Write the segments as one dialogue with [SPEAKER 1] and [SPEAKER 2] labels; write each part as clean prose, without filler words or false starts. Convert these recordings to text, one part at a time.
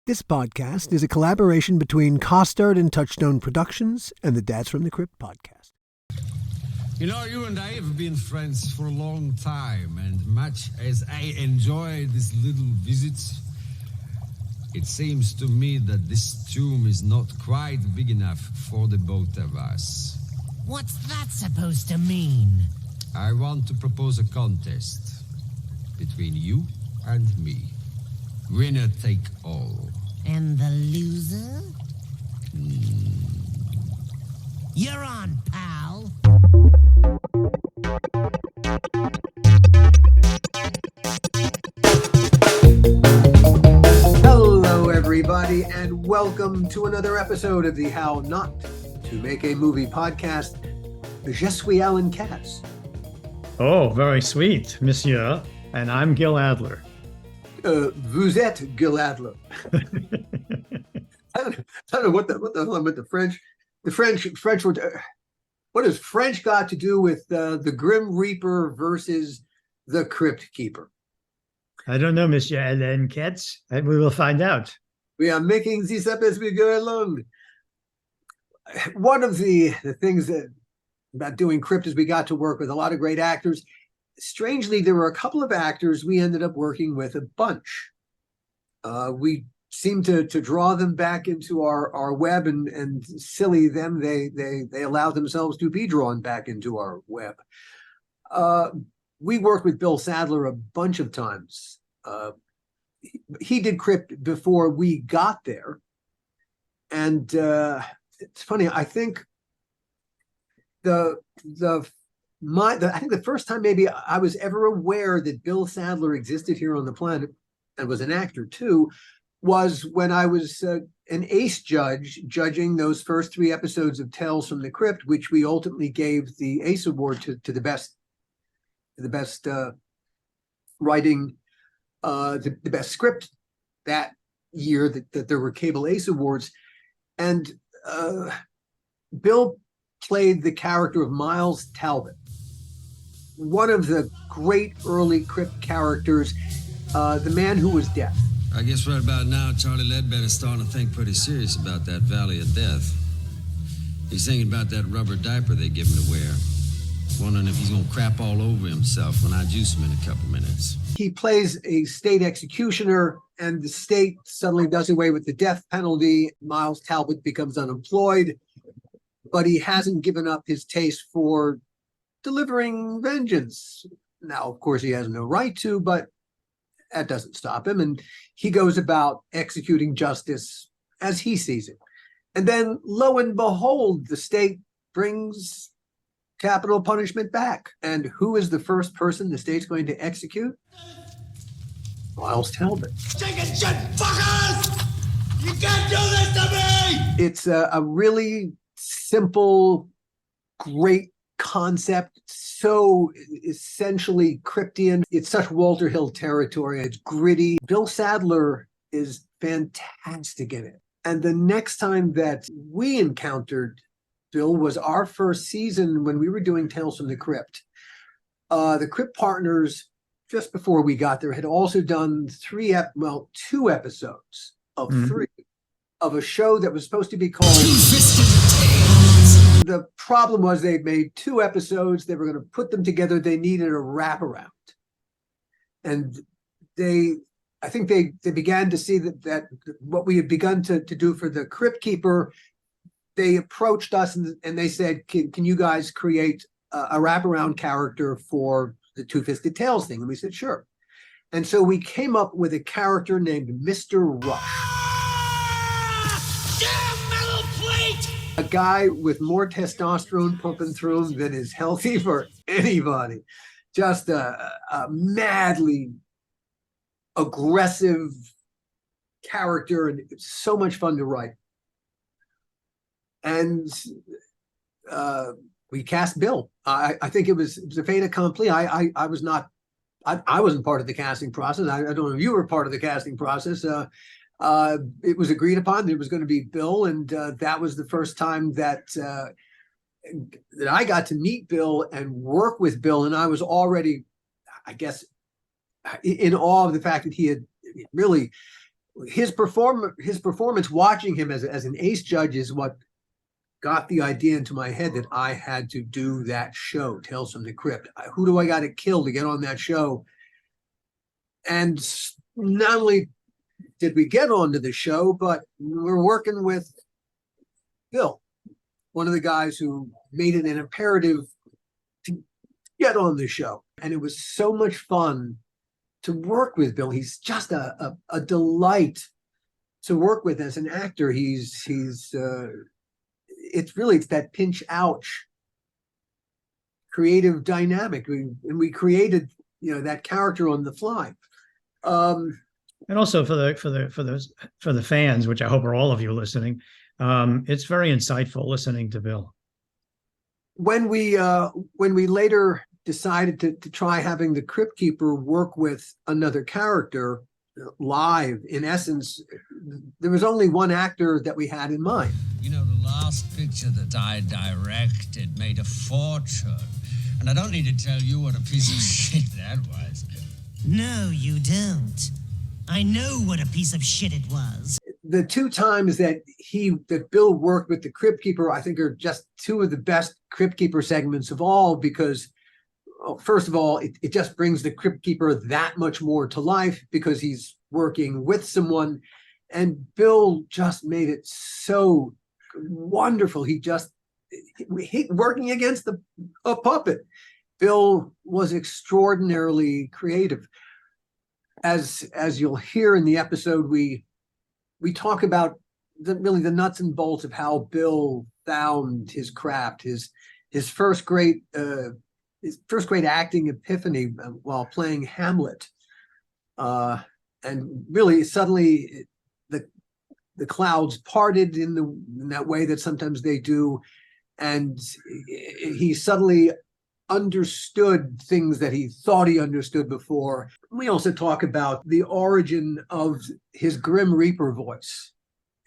[SPEAKER 1] This podcast is a collaboration between Costard and Touchstone Productions and the Tales From The Crypt podcast.
[SPEAKER 2] You know, you and I have been friends for a long time, and much as I enjoy these little visits, it seems to me that this tomb is not quite big enough for the both of us.
[SPEAKER 3] What's that supposed to mean?
[SPEAKER 2] I want to propose a contest between you and me. Winner take all.
[SPEAKER 3] And the loser? You're on, pal.
[SPEAKER 1] Hello, everybody, and welcome to another episode of the How Not to Make a Movie podcast. Je suis Alan Katz.
[SPEAKER 4] Oh, very sweet, monsieur. And I'm Gil Adler.
[SPEAKER 1] Vous êtes Gil Adler. I don't know what the hell I'm with the French. The French word. What has French got to do with the Grim Reaper versus the Crypt Keeper?
[SPEAKER 4] I don't know, Monsieur Alan Katz. We will find out.
[SPEAKER 1] We are making this up as we go along. One of the things about doing Crypt is we got to work with a lot of great actors. Strangely, there were a couple of actors we ended up working with a bunch. We seemed to draw them back into our web, and silly them, they allowed themselves to be drawn back into our web. We worked with Bill Sadler a bunch of times. He did Crypt before we got there, and it's funny. I think I think the first time maybe I was ever aware that Bill Sadler existed here on the planet and was an actor too was when I was an ace judge judging those first 3 episodes of Tales from the Crypt, which we ultimately gave the Ace Award to the best writing, the best script that year that there were cable Ace Awards. And Bill played the character of Miles Talbot, one of the great early Crypt characters, the man who was deaf.
[SPEAKER 2] I guess right about now, Charlie Ledbetter's starting to think pretty serious about that Valley of Death. He's thinking about that rubber diaper they give him to wear, wondering if he's going to crap all over himself when I juice him in a couple minutes.
[SPEAKER 1] He plays a state executioner, and the state suddenly does away with the death penalty. Miles Talbot becomes unemployed, but he hasn't given up his taste for delivering vengeance. Now, of course, he has no right to, but that doesn't stop him. And he goes about executing justice as he sees it. And then, lo and behold, the state brings capital punishment back. And who is the first person the state's going to execute? Miles Talbot.
[SPEAKER 2] Chicken shit fuckers! You can't do this to me!
[SPEAKER 1] It's a really simple, great concept, so essentially Cryptian. It's such Walter Hill territory. It's gritty. Bill Sadler is fantastic in it. And the next time that we encountered Bill was our first season when we were doing Tales from the Crypt. The Crypt partners, just before we got there, had also done 2 episodes of 3 of a show that was supposed to be called The problem was they'd made 2 episodes. They were going to put them together. They needed a wraparound. And I think they began to see that what we had begun to do for the Crypt Keeper, they approached us and they said, can you guys create a wraparound character for the Two-Fisted Tales thing? And we said, sure. And so we came up with a character named Mr. Rush. A guy with more testosterone pumping through him than is healthy for anybody. Just a madly aggressive character, and it's so much fun to write. And we cast Bill. I think it was a fait accompli. I wasn't part of the casting process. I don't know if you were part of the casting process. It was agreed upon that it was going to be Bill, and that was the first time that I got to meet Bill and work with Bill, and I was already, I guess, in awe of the fact that he had really his performance watching him as an ace judge is what got the idea into my head that I had to do that show, Tales from the Crypt. Who do I got to kill to get on that show? And not only did we get onto the show, but we're working with Bill, one of the guys who made it an imperative to get on the show. And it was so much fun to work with Bill. He's just a delight to work with as an actor. It's that pinch ouch creative dynamic. We created, that character on the fly.
[SPEAKER 4] And also for the fans, which I hope are all of you listening, it's very insightful listening to Bill.
[SPEAKER 1] When we later decided to try having the Crypt Keeper work with another character live, in essence, there was only one actor that we had in mind.
[SPEAKER 2] You know, the last picture that I directed made a fortune. And I don't need to tell you what a piece of shit that was.
[SPEAKER 3] No, you don't. I know what a piece of shit it was.
[SPEAKER 1] The two times that Bill worked with the Crypt Keeper, I think, are just two of the best Crypt Keeper segments of all, because first of all, it just brings the Crypt Keeper that much more to life because he's working with someone, and Bill just made it so wonderful. He working against a puppet. Bill was extraordinarily creative. As you'll hear in the episode, we talk about the nuts and bolts of how Bill found his craft, his first great acting epiphany while playing Hamlet, and really suddenly the clouds parted in that way that sometimes they do, and he suddenly understood things that he thought he understood before. We also talk about the origin of his Grim Reaper voice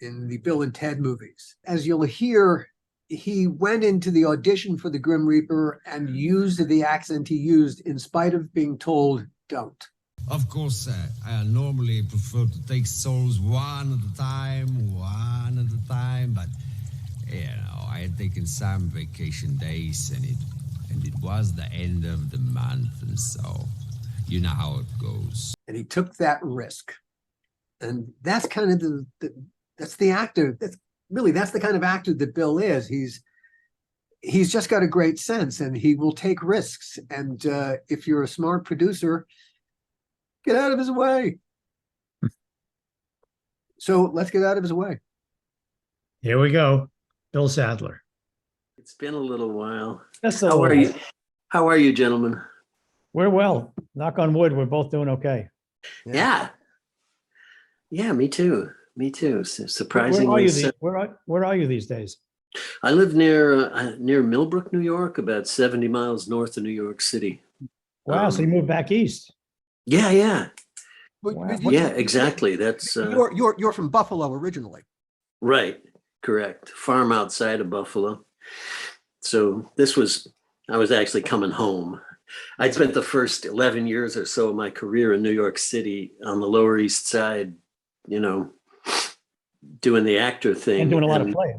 [SPEAKER 1] in the Bill and Ted movies. As you'll hear, he went into the audition for the Grim Reaper and used the accent he used in spite of being told, don't.
[SPEAKER 2] Of course, I normally prefer to take souls one at a time, but, I had taken some vacation days, and it was the end of the month, and so you know how it goes.
[SPEAKER 1] And he took that risk. And that's kind of that's the actor. That's the kind of actor that Bill is. He's just got a great sense, and he will take risks. And if you're a smart producer, get out of his way. So let's get out of his way.
[SPEAKER 4] Here we go. Bill Sadler.
[SPEAKER 5] It's been a little while.
[SPEAKER 4] How
[SPEAKER 5] are you? How are you, gentlemen?
[SPEAKER 4] We're well. Knock on wood. We're both doing okay.
[SPEAKER 5] Yeah, me too. Surprisingly.
[SPEAKER 4] Where are you these days?
[SPEAKER 5] I live near Millbrook, New York, about 70 miles north of New York City.
[SPEAKER 4] Wow, so you moved back east.
[SPEAKER 5] Yeah.
[SPEAKER 4] Wow.
[SPEAKER 5] Yeah, exactly. That's
[SPEAKER 1] you're from Buffalo originally.
[SPEAKER 5] Right. Correct. Farm outside of Buffalo. So I was actually coming home. I'd spent the first 11 years or so of my career in New York City on the Lower East Side, doing the actor thing.
[SPEAKER 4] And doing a lot of plays.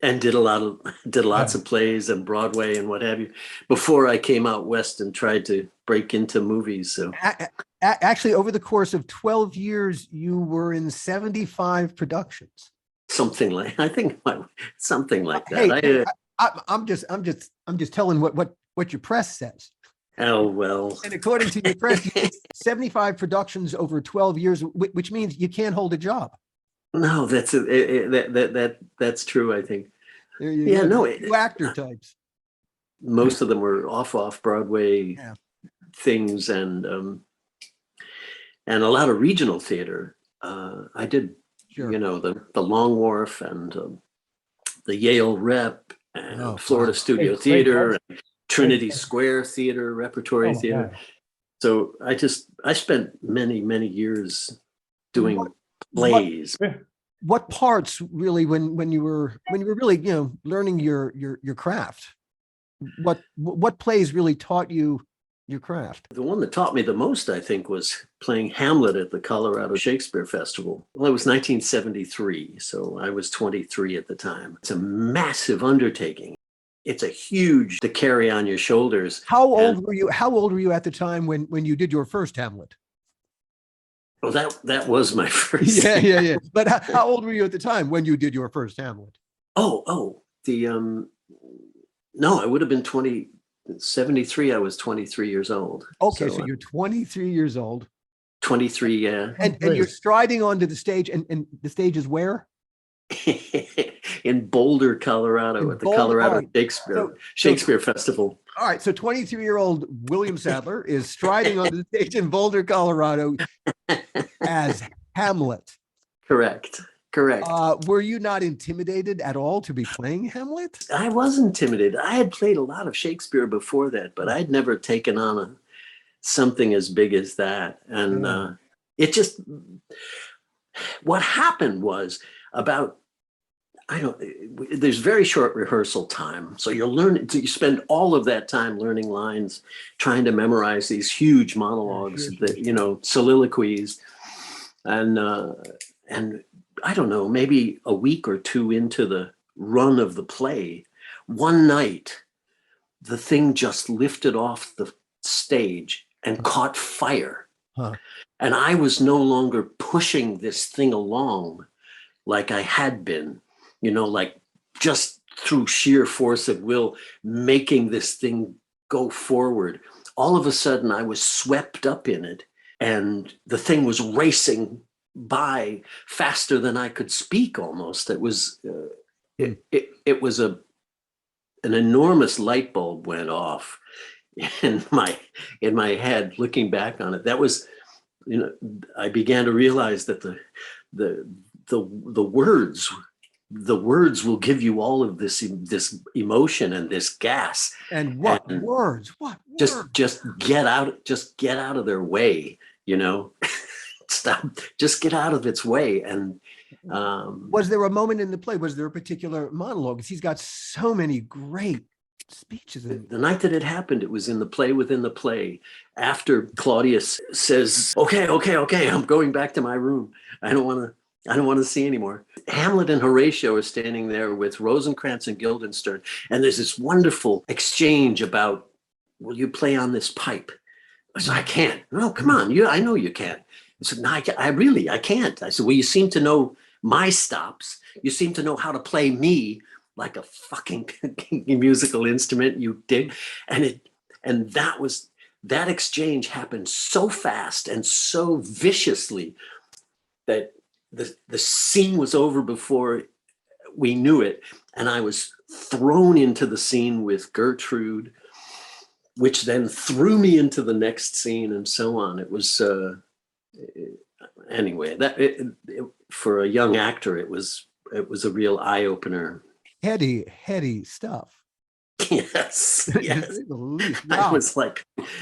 [SPEAKER 5] And did lots of plays and Broadway and what have you before I came out west and tried to break into movies. So
[SPEAKER 1] actually, over the course of 12 years, you were in 75 productions. Something like
[SPEAKER 5] that.
[SPEAKER 1] Hey, I'm just telling what your press says.
[SPEAKER 5] Oh, well.
[SPEAKER 1] And according to your press, 75 productions over 12 years, which means you can't hold a job.
[SPEAKER 5] No, that's true, I think.
[SPEAKER 1] Two actor types.
[SPEAKER 5] Most of them were off Broadway things, and a lot of regional theater. I did, the Long Wharf and the Yale Rep and Florida Studio Theater, and Trinity Square Theater, Repertory Theater.
[SPEAKER 4] God.
[SPEAKER 5] So I spent many years doing plays.
[SPEAKER 1] What parts really, when you were really learning your craft, what plays really taught you
[SPEAKER 6] your craft?
[SPEAKER 5] The one that taught me the most, I think, was playing Hamlet at the Colorado Shakespeare Festival. Well, it was 1973, so I was 23 at the time. It's a massive undertaking. It's a huge to carry on your shoulders.
[SPEAKER 6] How old were you? How old were you at the time when you did your first Hamlet?
[SPEAKER 5] Well, that was my first.
[SPEAKER 6] Yeah. But how old were you at the time when you did your first Hamlet?
[SPEAKER 5] No, I would have been 73. I was 23 years old.
[SPEAKER 6] Okay, so you're 23 years old.
[SPEAKER 5] 23, yeah.
[SPEAKER 6] And you're striding onto the stage, and the stage is where?
[SPEAKER 5] In Boulder, Colorado, at the Colorado Shakespeare Festival.
[SPEAKER 6] All right, so 23-year-old William Sadler is striding onto the stage in Boulder, Colorado as Hamlet.
[SPEAKER 5] Correct.
[SPEAKER 6] Were you not intimidated at all to be playing Hamlet?
[SPEAKER 5] I was intimidated. I had played a lot of Shakespeare before that, but I'd never taken on something as big as that. And what happened was there's very short rehearsal time. So you spend all of that time learning lines, trying to memorize these huge monologues, soliloquies. And I don't know, maybe a week or two into the run of the play, one night, the thing just lifted off the stage and caught fire.
[SPEAKER 6] Huh.
[SPEAKER 5] And I was no longer pushing this thing along like I had been, like just through sheer force of will, making this thing go forward. All of a sudden, I was swept up in it, and the thing was racing by faster than I could speak almost. It was it was an enormous light bulb went off in my head looking back on it. That was, I began to realize that the words will give you all of this emotion and this gas.
[SPEAKER 6] And what words?
[SPEAKER 5] Just get out of their way, Stop, just get out of its way. And
[SPEAKER 6] was there a moment in the play? Was there a particular monologue? He's got so many great speeches.
[SPEAKER 5] The night that it happened, it was in the play within the play. After Claudius says, okay, I'm going back to my room. I don't want to see anymore. Hamlet and Horatio are standing there with Rosencrantz and Guildenstern, and there's this wonderful exchange about, will you play on this pipe? I said, I can't. No, come on, I know you can't. I said, no, I can't. I said, well, you seem to know my stops. You seem to know how to play me like a fucking musical instrument. You dig. And that exchange happened so fast and so viciously that the scene was over before we knew it. And I was thrown into the scene with Gertrude, which then threw me into the next scene and so on. It was, anyway, for a young actor, it was a real eye opener.
[SPEAKER 6] Heady stuff.
[SPEAKER 5] Yes.
[SPEAKER 6] Wow.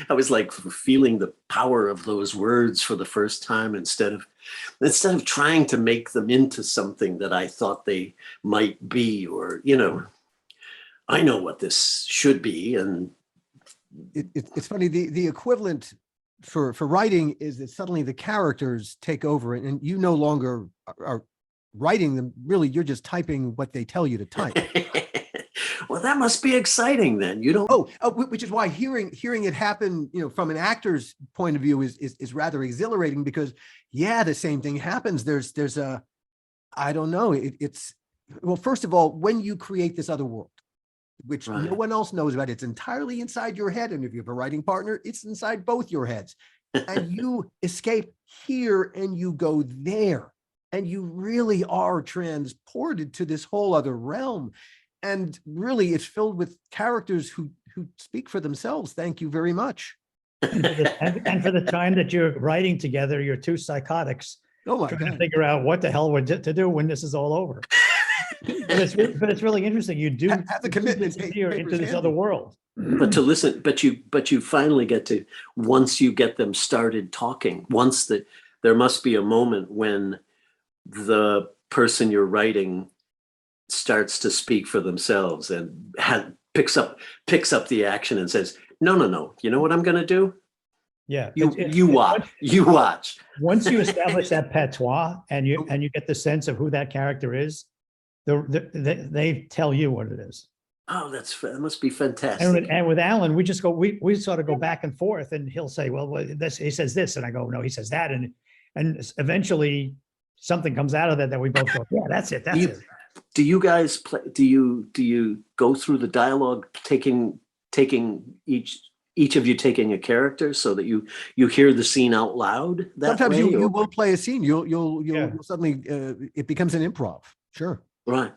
[SPEAKER 5] I was like feeling the power of those words for the first time, instead of trying to make them into something that I thought they might be, or, I know what this should be. And
[SPEAKER 6] it's funny, the equivalent for writing is that suddenly the characters take over, and you no longer are writing them. Really, you're just typing what they tell you to type.
[SPEAKER 5] Well, that must be exciting then. You don't.
[SPEAKER 6] Which is why hearing it happen, from an actor's point of view is rather exhilarating, because the same thing happens. There's a, I don't know. Well, first of all, when you create this other world, which no one else knows about, it's entirely inside your head. And if you have a writing partner, it's inside both your heads. And you escape here and you go there. And you really are transported to this whole other realm. And really, it's filled with characters who speak for themselves. Thank you very much.
[SPEAKER 4] And for the time that you're writing together, you're two psychotics trying to figure out what the hell we're to do when this is all over. But it's really interesting. You do
[SPEAKER 6] have the commitment
[SPEAKER 4] here into this other world.
[SPEAKER 5] But to listen, but you finally get to, once you get them started talking, there must be a moment when the person you're writing starts to speak for themselves and picks up the action and says, No. You know what I'm going to do?
[SPEAKER 4] Yeah.
[SPEAKER 5] You watch.
[SPEAKER 4] Once you establish that patois and you get the sense of who that character is, they tell you what it is.
[SPEAKER 5] Oh, that must be fantastic.
[SPEAKER 4] And with Alan, we just go, we sort of go back and forth, and he'll say, well, this, he says this, and I go, no, he says that. And eventually something comes out of that we both go, yeah, that's it. That's it.
[SPEAKER 5] Do you guys play, do you go through the dialogue, taking each of you taking a character so that you hear the scene out loud?
[SPEAKER 6] Sometimes you will play a scene. You'll suddenly it becomes an improv. Sure.
[SPEAKER 5] Right.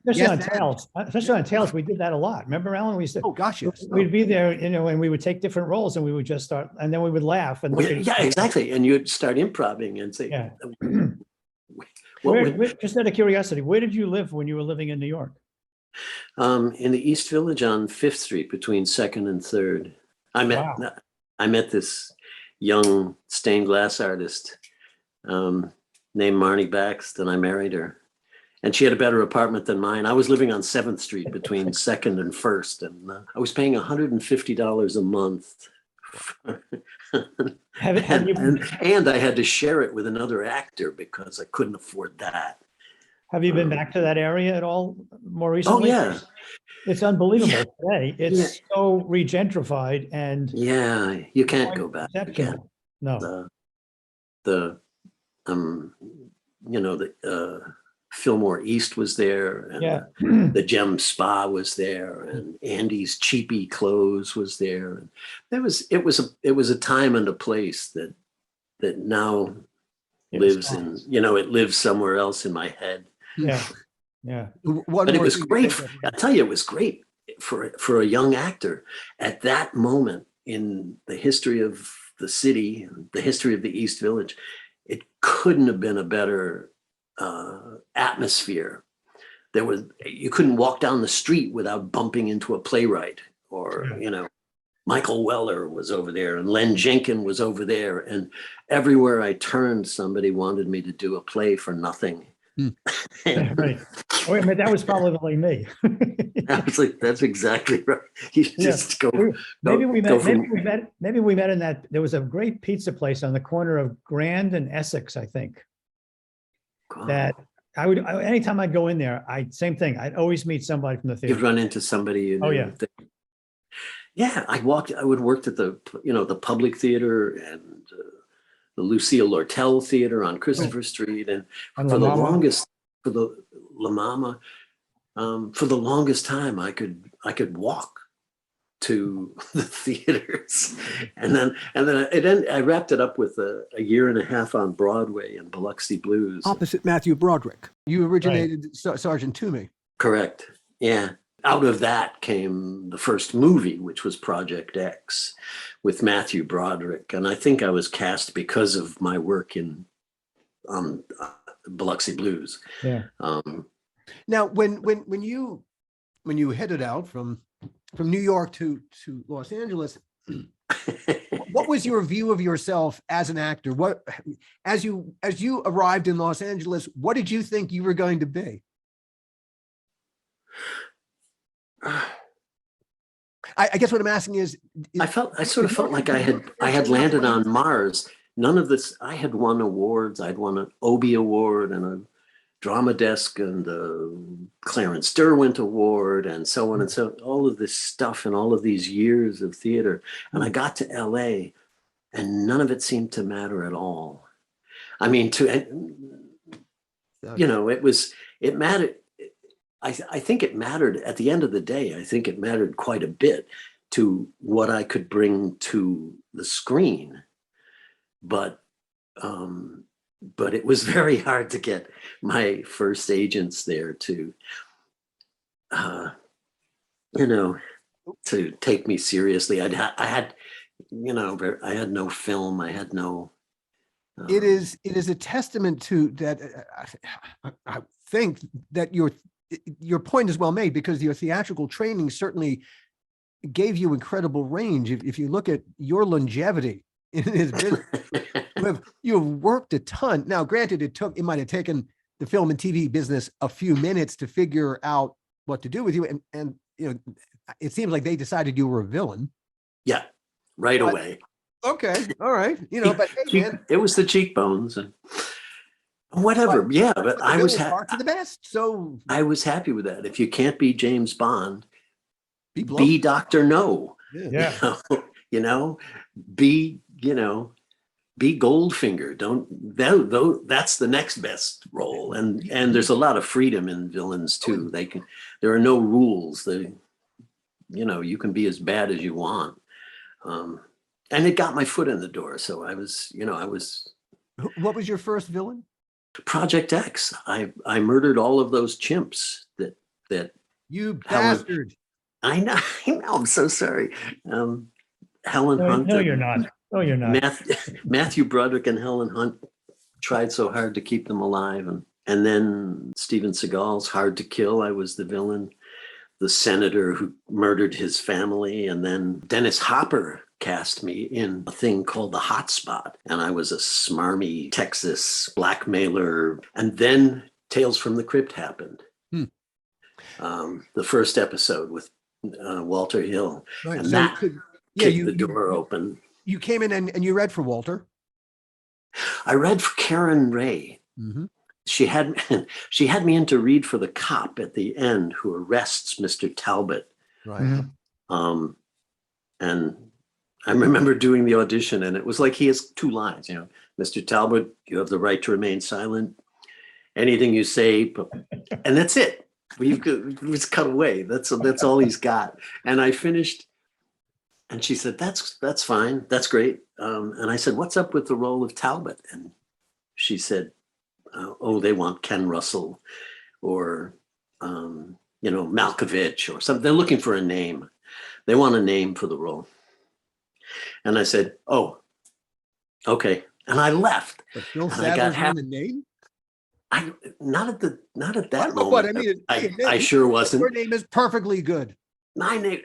[SPEAKER 4] Especially on Tales, we did that a lot. Remember, Alan? We used to,
[SPEAKER 6] oh gosh, yes.
[SPEAKER 4] We'd be there, and we would take different roles, and we would just start, and then we would laugh. And
[SPEAKER 5] exactly. And you'd start improvising and say,
[SPEAKER 4] yeah.
[SPEAKER 5] What
[SPEAKER 4] just out of curiosity, where did you live when you were living in New York?
[SPEAKER 5] In the East Village on 5th Street between 2nd and 3rd. I met this young stained glass artist named Marnie Bax, and I married her. And she had a better apartment than mine. I was living on 7th Street between 2nd and 1st, and I was paying $150 a month. And I had to share it with another actor because I couldn't afford that.
[SPEAKER 4] Have you been back to that area at all more recently?
[SPEAKER 5] Oh, yeah.
[SPEAKER 4] It's unbelievable today. It's so regentrified, and
[SPEAKER 5] you can't go back again.
[SPEAKER 4] No.
[SPEAKER 5] Fillmore East was there, and the Gem Spa was there, and Andy's Cheapy Clothes was there. And it was a time and a place that now lives in, it lives somewhere else in my head.
[SPEAKER 4] Yeah.
[SPEAKER 5] But it was great. I tell you, it was great for a young actor at that moment in the history of the city, the history of the East Village. It couldn't have been a better atmosphere. You couldn't walk down the street without bumping into a playwright, or Michael Weller was over there, and Len Jenkin was over there, and everywhere I turned, somebody wanted me to do a play for nothing.
[SPEAKER 4] Right. Wait a minute, that was probably me.
[SPEAKER 5] I was like, that's exactly right. You just go.
[SPEAKER 4] Maybe we met in that. There was a great pizza place on the corner of Grand and Essex, I think. That I would, anytime I'd go in there, same thing. I'd always meet somebody from the theater.
[SPEAKER 5] You'd run into somebody.
[SPEAKER 4] Oh yeah.
[SPEAKER 5] I would work at the Public Theater and the Lucille Lortel Theater on Christopher Street, and for the longest, for the La Mama, for the longest time, I could walk to the theaters, and then I wrapped it up with a year and a half on Broadway in Biloxi Blues,
[SPEAKER 6] opposite Matthew Broderick. You originated Sergeant Toomey.
[SPEAKER 5] Correct. Yeah. Out of that came the first movie, which was Project X with Matthew Broderick, and I think I was cast because of my work in Biloxi Blues.
[SPEAKER 4] Yeah.
[SPEAKER 6] Now, when you headed out from New York to Los Angeles, what was your view of yourself as an actor? What, as you arrived in Los Angeles, what did you think you were going to be? I guess what I'm asking is,
[SPEAKER 5] I sort of felt like I had landed on Mars. None of this. I had won awards. I'd won an Obie Award and a Drama Desk and a Clarence Derwent Award, and so on and so all of this stuff and all of these years of theater. And I got to LA, and none of it seemed to matter at all. I mean, it mattered. I think it mattered at the end of the day. I think it mattered quite a bit to what I could bring to the screen, but it was very hard to get my first agents there to take me seriously. I had no film. I had no.
[SPEAKER 6] It is a testament to that. I think that your point is well made, because your theatrical training certainly gave you incredible range. If you look at your longevity in this business, you've worked a ton. Now, granted, it might have taken the film and TV business a few minutes to figure out what to do with you. And it seems like they decided you were a villain.
[SPEAKER 5] Yeah, right
[SPEAKER 6] But-
[SPEAKER 5] away.
[SPEAKER 6] Okay, all right. You know, but hey, man,
[SPEAKER 5] It was the cheekbones and whatever. Yeah, but
[SPEAKER 6] the
[SPEAKER 5] I was
[SPEAKER 6] villain parts are the best. So
[SPEAKER 5] I was happy with that. If you can't be James Bond,
[SPEAKER 6] be
[SPEAKER 5] be Dr. No.
[SPEAKER 4] Yeah.
[SPEAKER 5] You know, be, you know, be Goldfinger. That's the next best role. And there's a lot of freedom in villains too. There are no rules. You know, you can be as bad as you want. And it got my foot in the door. So I was
[SPEAKER 6] What was your first villain?
[SPEAKER 5] Project X. I murdered all of those chimps that
[SPEAKER 6] You
[SPEAKER 5] Helen-
[SPEAKER 6] bastard.
[SPEAKER 5] I know, I'm so sorry. Helen
[SPEAKER 4] No,
[SPEAKER 5] Hunt.
[SPEAKER 4] no, you're not. No, you're not.
[SPEAKER 5] Matthew Broderick and Helen Hunt tried so hard to keep them alive. And then Steven Seagal's Hard to Kill. I was the villain, the senator who murdered his family. And then Dennis Hopper cast me in a thing called The Hot Spot. And I was a smarmy Texas blackmailer. And then Tales from the Crypt happened. The first episode with Walter Hill.
[SPEAKER 6] Right.
[SPEAKER 5] And
[SPEAKER 6] So
[SPEAKER 5] that kicked the
[SPEAKER 6] you
[SPEAKER 5] door open.
[SPEAKER 6] you came in and you read for Walter.
[SPEAKER 5] I read for Karen Ray.
[SPEAKER 6] Mm-hmm.
[SPEAKER 5] She had me in to read for the cop at the end who arrests Mr. Talbot.
[SPEAKER 6] Right.
[SPEAKER 4] Mhm.
[SPEAKER 5] And I remember doing the audition, and it was like he has two lines, you know, Mr. Talbot, you have the right to remain silent. Anything you say, and that's it. It was cut away. That's all he's got. And I finished, and she said, "That's fine. That's great." And I said, "What's up with the role of Talbot?" And she said, "Oh, they want Ken Russell, or Malkovich, or something. They're looking for a name. They want a name for the role." And I said, "Oh, okay." And I left.
[SPEAKER 6] But Bill
[SPEAKER 5] And I got
[SPEAKER 6] Sadler's in the name?
[SPEAKER 5] Not at that
[SPEAKER 6] But
[SPEAKER 5] moment.
[SPEAKER 6] what I mean,
[SPEAKER 5] I sure wasn't.
[SPEAKER 6] Your name is perfectly good.
[SPEAKER 5] My name,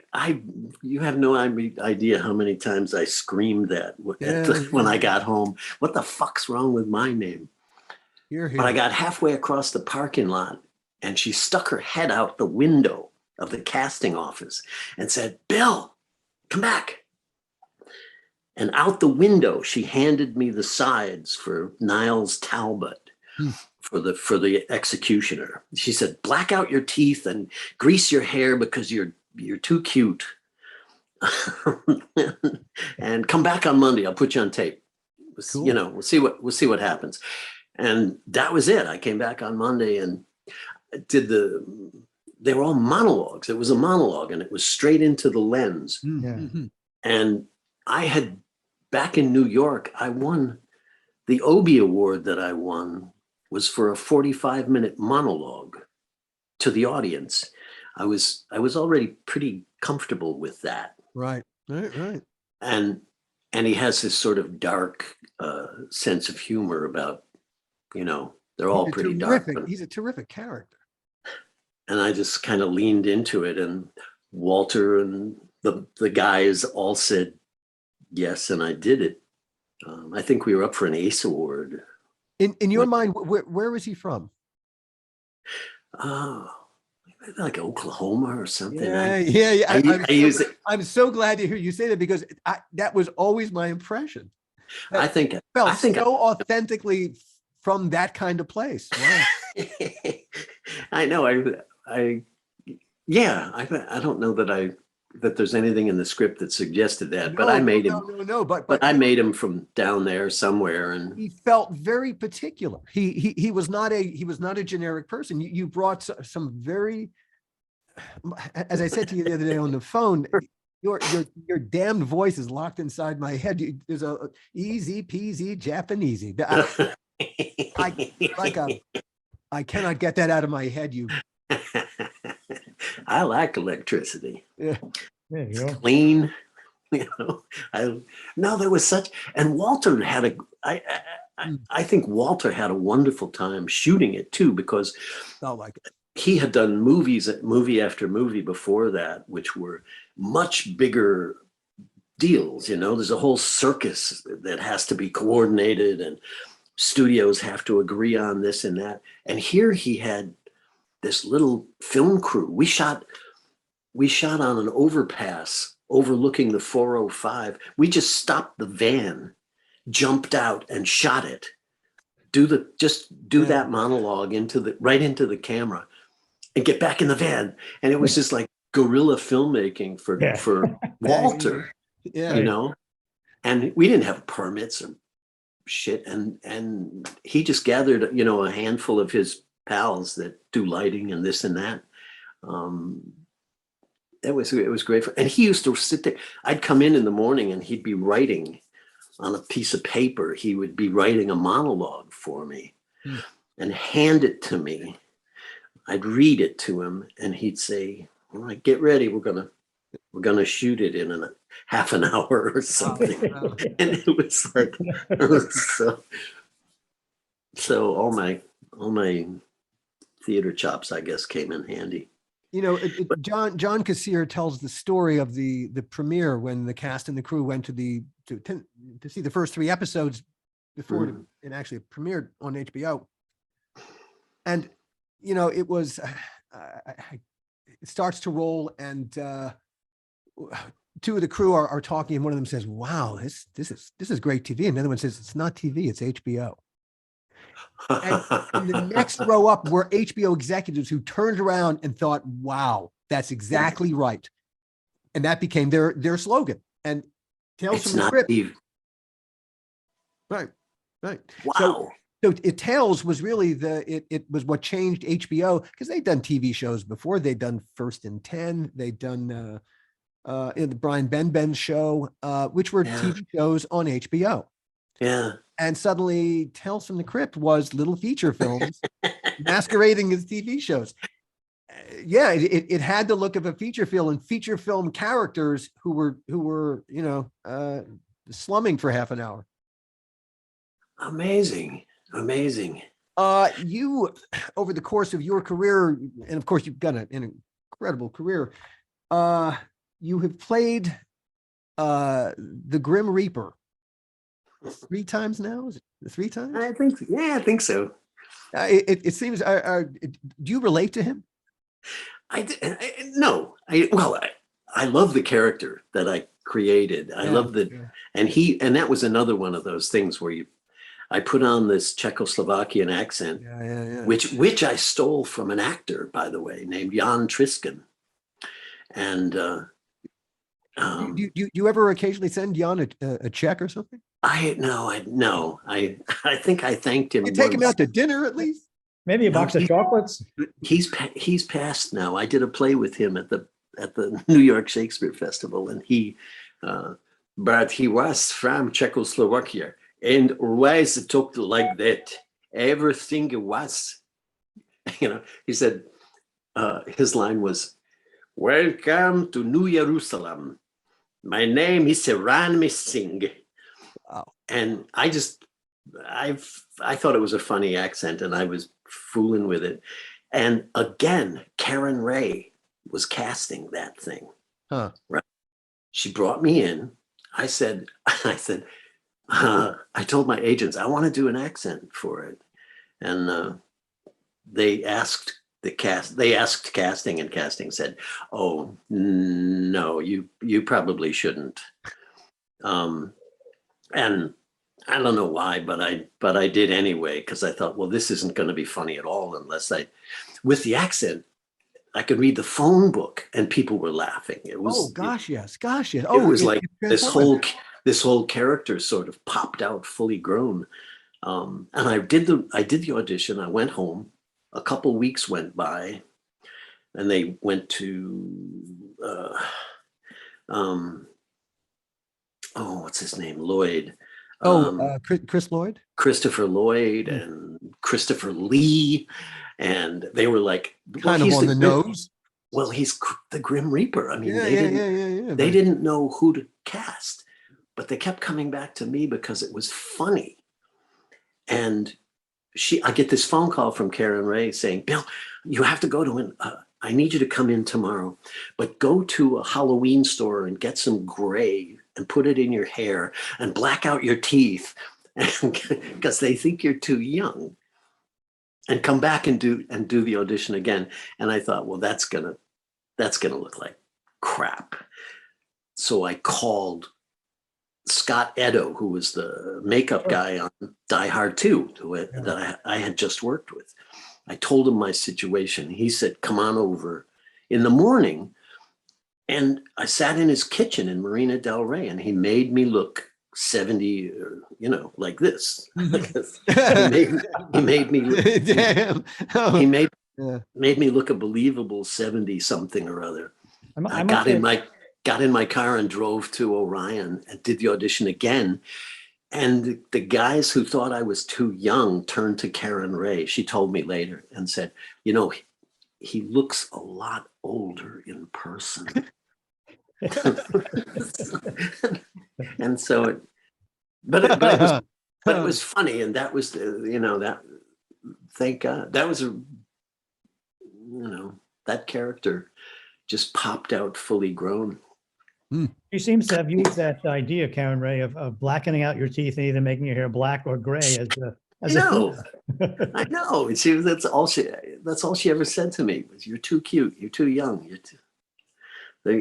[SPEAKER 5] you have no idea how many times I screamed that when I got home. What the fuck's wrong with my name?
[SPEAKER 6] You're here.
[SPEAKER 5] But I got halfway across the parking lot, and she stuck her head out the window of the casting office and said, "Bill, come back." And out the window, she handed me the sides for Miles Talbot. For the executioner. She said, "Black out your teeth and grease your hair because you're too cute." And come back on Monday. I'll put you on tape.
[SPEAKER 6] Cool.
[SPEAKER 5] You know, we'll see what happens. And that was it. I came back on Monday and they were all monologues. It was a monologue and it was straight into the lens.
[SPEAKER 6] Mm-hmm.
[SPEAKER 5] And I had, back in New York, I won the Obie Award that I won was for a 45-minute monologue to the audience. I was already pretty comfortable with that.
[SPEAKER 6] Right.
[SPEAKER 5] And he has this sort of dark sense of humor about, they're all pretty dark.
[SPEAKER 6] He's a terrific character.
[SPEAKER 5] And I just kind of leaned into it, and Walter and the guys all said yes, and I did it. I think we were up for an ACE Award.
[SPEAKER 6] In your mind, where was he from?
[SPEAKER 5] Like Oklahoma or something.
[SPEAKER 6] Yeah. I'm so glad to hear you say that, because that was always my impression.
[SPEAKER 5] I think
[SPEAKER 6] so authentically from that kind of place. Wow.
[SPEAKER 5] I know. I don't know that there's anything in the script that suggested that, but I made him.
[SPEAKER 6] No, but
[SPEAKER 5] I made him from down there somewhere, and
[SPEAKER 6] he felt very particular. He was not a generic person. You brought some very, as I said to you the other day on the phone, your damned voice is locked inside my head. There's a easy peasy Japanesey. I cannot get that out of my head.
[SPEAKER 5] I like electricity.
[SPEAKER 6] Yeah.
[SPEAKER 4] There you go.
[SPEAKER 5] Clean. There was such, and Walter had I think Walter had a wonderful time shooting it too, because
[SPEAKER 6] Felt like it.
[SPEAKER 5] He had done movie after movie before that, which were much bigger deals. There's a whole circus that has to be coordinated, and studios have to agree on this and that. And here he had this little film crew. We shot on an overpass overlooking the 405. We just stopped the van, jumped out and shot it. Do that monologue right into the camera and get back in the van. And it was just like guerrilla filmmaking for Walter,
[SPEAKER 6] Yeah.
[SPEAKER 5] you know, and we didn't have permits or shit. And he just gathered, you know, a handful of his pals that do lighting and this and that. It was great. And he used to sit there. I'd come in the morning and he'd be writing on a piece of paper. He would be writing a monologue for me and hand it to me. I'd read it to him and he'd say, all right, get ready. We're gonna shoot it in a half an hour or something. And it was like, so all my theater chops, I guess, came in handy.
[SPEAKER 6] You know, John Kassir tells the story of the premiere when the cast and the crew went to see the first 3 episodes before it actually premiered on HBO. And, you know, it was, it starts to roll and 2 of the crew are talking and one of them says, wow, this is great TV. And the other one says, it's not TV, it's HBO. And the next row up were HBO executives who turned around and thought, wow, that's exactly right. And that became their slogan. And Tales from the Crypt. Right.
[SPEAKER 5] Wow.
[SPEAKER 6] So Tales was really it was what changed HBO, because they'd done TV shows before. They'd done First and 10. They'd done in the Brian Ben show, which were TV shows on HBO.
[SPEAKER 5] Yeah.
[SPEAKER 6] And suddenly Tales from the Crypt was little feature films masquerading as TV shows. It had the look of a feature film and feature film characters who were, you know, slumming for half an hour.
[SPEAKER 5] Amazing.
[SPEAKER 6] You, over the course of your career, and of course you've got an incredible career, you have played the Grim Reaper 3 times now. Is it 3 times?
[SPEAKER 5] I think so.
[SPEAKER 6] It seems. Do you relate to him?
[SPEAKER 5] No. I love the character that I created. I love and that was another one of those things where I put on this Czechoslovakian accent, which I stole from an actor, by the way, named Jan Triskin. And
[SPEAKER 6] do you ever occasionally send Jan a check or something?
[SPEAKER 5] I think I thanked him.
[SPEAKER 6] You take him out to dinner at least?
[SPEAKER 4] Maybe a box of chocolates.
[SPEAKER 5] He's passed now. I did a play with him at the New York Shakespeare Festival, and but he was from Czechoslovakia and always talked like that. Everything was, you know. He said his line was, "Welcome to New Jerusalem. My name is Ran Singh."
[SPEAKER 6] Wow.
[SPEAKER 5] And I thought it was a funny accent and I was fooling with it. And again, Karen Ray was casting that thing.
[SPEAKER 6] Huh.
[SPEAKER 5] Right. She brought me in. I told my agents, I want to do an accent for it. And they asked casting, and casting said, oh, no, you probably shouldn't. And I don't know why, but I did anyway, because I thought, well, this isn't going to be funny at all unless with the accent, I could read the phone book and people were laughing. It was,
[SPEAKER 6] yes.
[SPEAKER 5] It was like this whole character sort of popped out fully grown. And I did the audition. I went home. A couple weeks went by, and they went to what's his name? Lloyd.
[SPEAKER 6] Chris Lloyd?
[SPEAKER 5] Christopher Lloyd and Christopher Lee. And they were like,
[SPEAKER 6] kind of on the nose.
[SPEAKER 5] Well, he's the Grim Reaper. I mean,
[SPEAKER 6] they
[SPEAKER 5] didn't know who to cast, but they kept coming back to me because it was funny. And I get this phone call from Karen Ray saying, Bill, you have to go to I need you to come in tomorrow, but go to a Halloween store and get some gray and put it in your hair and black out your teeth because they think you're too young, and come back and do the audition again. And I thought, well, that's gonna look like crap. so I called Scott Edo, who was the makeup guy on Die Hard 2, that I had just worked with. I told him my situation. He said, come on over in the morning. And I sat in his kitchen in Marina Del Rey, and he made me look 70, like this. he made me look,
[SPEAKER 6] Damn.
[SPEAKER 5] he made me look a believable 70 something or other. I got in my car and drove to Orion and did the audition again. And the guys who thought I was too young turned to Karen Ray. She told me later and said, he looks a lot older in person. And so, but it was funny. And that was, thank God. That was that character just popped out fully grown.
[SPEAKER 4] She seems to have used that idea, Karen Ray, of blackening out your teeth and either making your hair black or gray as
[SPEAKER 5] I know. That's all she ever said to me was, "You're too cute. You're too young. But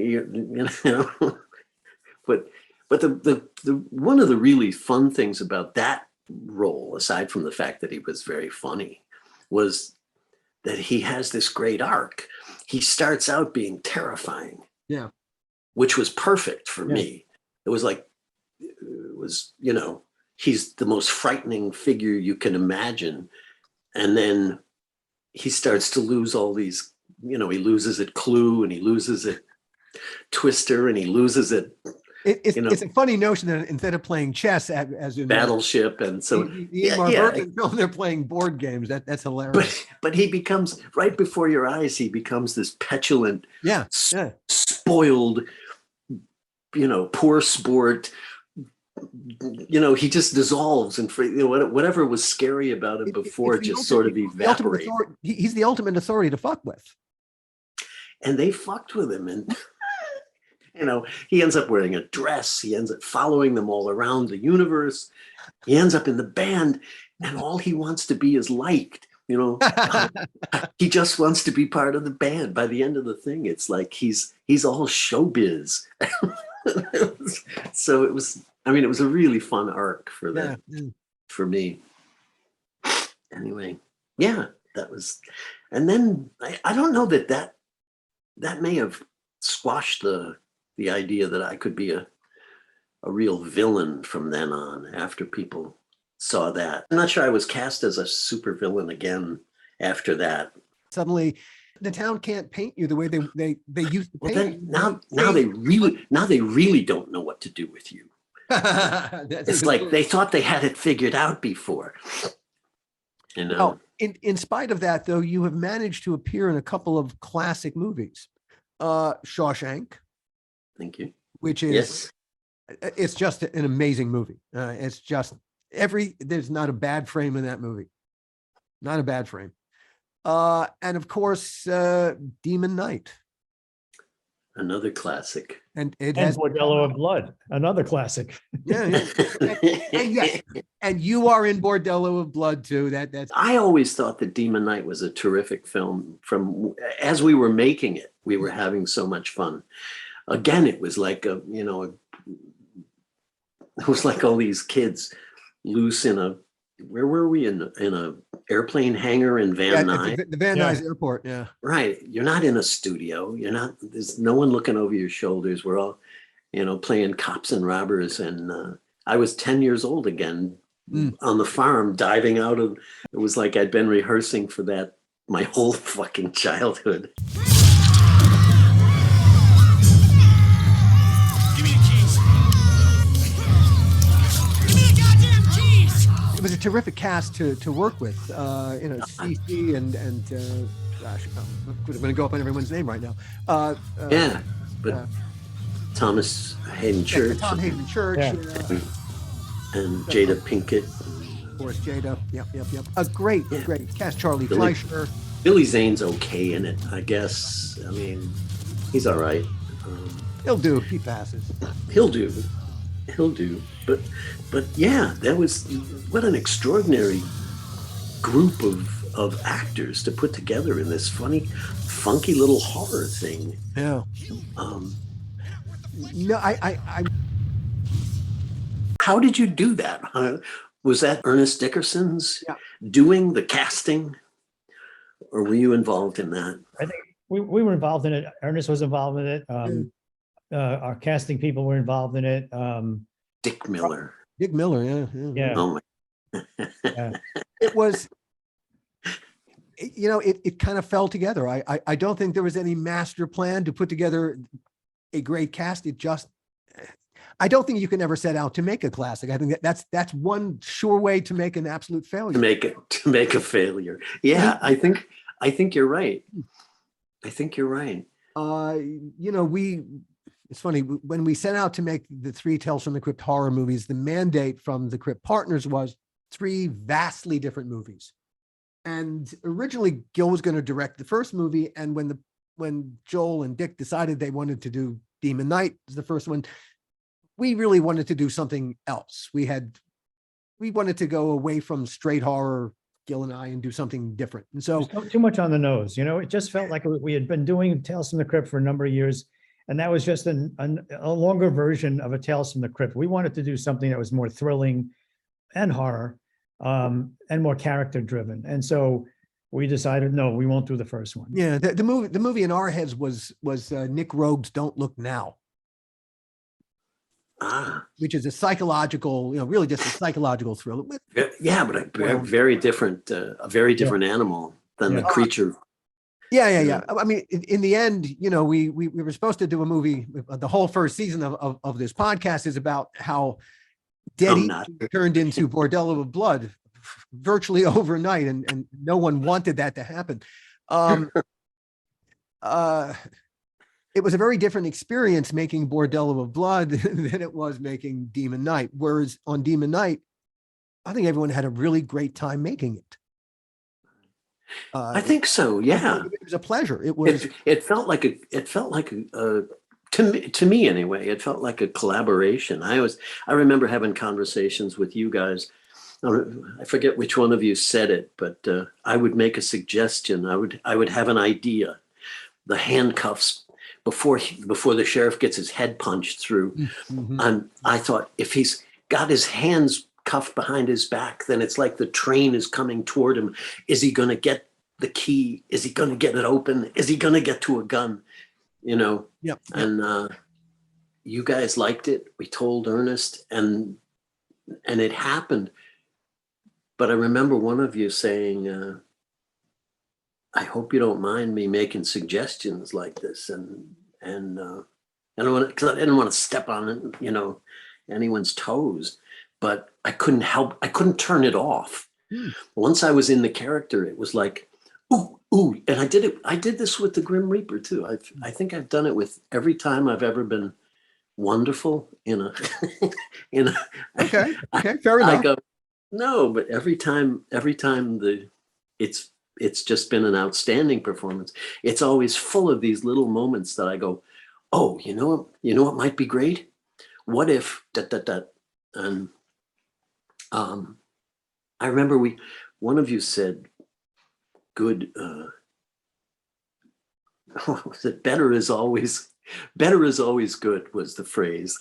[SPEAKER 5] the one of the really fun things about that role, aside from the fact that he was very funny, was that he has this great arc. He starts out being terrifying.
[SPEAKER 6] Yeah.
[SPEAKER 5] Which was perfect for me. It was he's the most frightening figure you can imagine. And then he starts to lose all these, he loses at Clue, and he loses at Twister, and he loses at,
[SPEAKER 6] it's a funny notion that instead of playing chess as in
[SPEAKER 5] Battleship. And so
[SPEAKER 6] they're playing board games. That's hilarious.
[SPEAKER 5] But he becomes, right before your eyes, he becomes this petulant, spoiled, poor sport. He just dissolves, and whatever was scary about him before just sort of evaporates.
[SPEAKER 6] He's the ultimate authority to fuck with.
[SPEAKER 5] And they fucked with him, and he ends up wearing a dress. He ends up following them all around the universe. He ends up in the band, and all he wants to be is liked. He just wants to be part of the band. By the end of the thing, it's like he's all showbiz. So it was a really fun arc for that, for me. Anyway, that was, and then I don't know that may have squashed the idea that I could be a real villain from then on, after people saw that. I'm not sure I was cast as a super villain again after that.
[SPEAKER 6] Suddenly the town can't paint you the way they used to paint
[SPEAKER 5] you. Now they really don't know what to do with you. It's like they thought they had it figured out before.
[SPEAKER 6] Oh, in spite of that, though, you have managed to appear in a couple of classic movies. Shawshank.
[SPEAKER 5] Thank you.
[SPEAKER 6] Which is, it's just an amazing movie. It's just there's not a bad frame in that movie. Not a bad frame. And of course, Demon Knight.
[SPEAKER 5] Another classic.
[SPEAKER 4] And Bordello of Blood, another classic.
[SPEAKER 6] And you are in Bordello of Blood too. That's.
[SPEAKER 5] I always thought that Demon Knight was a terrific film. As we were making it, we were having so much fun. Again, it was like it was like all these kids loose in a. Where were we in a airplane hangar in Van Nuys?
[SPEAKER 6] The Van Nuys airport. Yeah.
[SPEAKER 5] Right. You're not in a studio. There's no one looking over your shoulders. We're all, playing cops and robbers. And I was 10 years old again on the farm, diving out of, it was like I'd been rehearsing for that my whole fucking childhood.
[SPEAKER 6] It was a terrific cast to work with, CC and gosh, I'm going to go up on everyone's name right now.
[SPEAKER 5] Thomas Hayden Church.
[SPEAKER 6] Tom Hayden Church.
[SPEAKER 5] And Jada Pinkett.
[SPEAKER 6] Of course, Jada. Yep. A great cast. Charlie Fleischer.
[SPEAKER 5] Billy Zane's okay in it, I guess. I mean, he's all right.
[SPEAKER 6] He'll do. He passes.
[SPEAKER 5] He'll do. But yeah, that was, what an extraordinary group of actors to put together in this funky little horror thing.
[SPEAKER 6] Yeah. No, I
[SPEAKER 5] How did you do that? Was that Ernest Dickerson's
[SPEAKER 6] Yeah.
[SPEAKER 5] doing the casting, or were you involved in that?
[SPEAKER 4] I think we were involved in it. Ernest was involved in it. Our casting people were involved in it.
[SPEAKER 5] Dick Miller.
[SPEAKER 6] Dick Miller,
[SPEAKER 4] Yeah.
[SPEAKER 5] Oh my.
[SPEAKER 4] Yeah.
[SPEAKER 6] It was, it kind of fell together. I don't think there was any master plan to put together a great cast. I don't think you can ever set out to make a classic. I think that's one sure way to make an absolute failure.
[SPEAKER 5] To make a failure. Yeah, I think you're right. I think you're right.
[SPEAKER 6] It's funny, when we set out to make the 3 Tales from the Crypt horror movies, the mandate from the Crypt partners was 3 vastly different movies. And originally Gil was going to direct the first movie. And when Joel and Dick decided they wanted to do Demon Knight as the first one, we really wanted to do something else. We wanted to go away from straight horror, Gil and I, and do something different. And so
[SPEAKER 4] Too much on the nose, it just felt like we had been doing Tales from the Crypt for a number of years. And that was just a longer version of a Tales from the Crypt. We wanted to do something that was more thrilling and horror, and more character driven. And so we decided, no, we won't do the first one.
[SPEAKER 6] yeah, the movie in our heads was Nick Rogue's Don't Look Now, which is a psychological, really just a psychological thriller.
[SPEAKER 5] Yeah, but a very different animal than the creature.
[SPEAKER 6] Yeah. I mean, in the end, we were supposed to do a movie. The whole first season of this podcast is about how Dead Eating turned into Bordello of Blood virtually overnight, and no one wanted that to happen. It was a very different experience making Bordello of Blood than it was making Demon Knight. Whereas on Demon Knight, I think everyone had a really great time making it.
[SPEAKER 5] I think so. Yeah,
[SPEAKER 6] it was a pleasure. It
[SPEAKER 5] felt like to me anyway. It felt like a collaboration. I remember having conversations with you guys. I forget which one of you said it, but I would make a suggestion. I would have an idea. The handcuffs before the sheriff gets his head punched through.
[SPEAKER 6] Mm-hmm.
[SPEAKER 5] And I thought, if he's got his hands cuffed behind his back, then it's like the train is coming toward him. Is he going to get the key? Is he going to get it open? Is he going to get to a gun?
[SPEAKER 6] Yep.
[SPEAKER 5] And you guys liked it. We told Ernest, and it happened. But I remember one of you saying, I hope you don't mind me making suggestions like this. And I didn't want to step on anyone's toes, but I couldn't turn it off. Once I was in the character, it was like, ooh, and I did this with the Grim Reaper too. I think I've done it with every time I've ever been wonderful in a
[SPEAKER 6] okay, fair enough.
[SPEAKER 5] I go, no, but every time it's just been an outstanding performance. It's always full of these little moments that I go, oh, you know what might be great? What if and I remember one of you said, good, what was it? Better is always good was the phrase.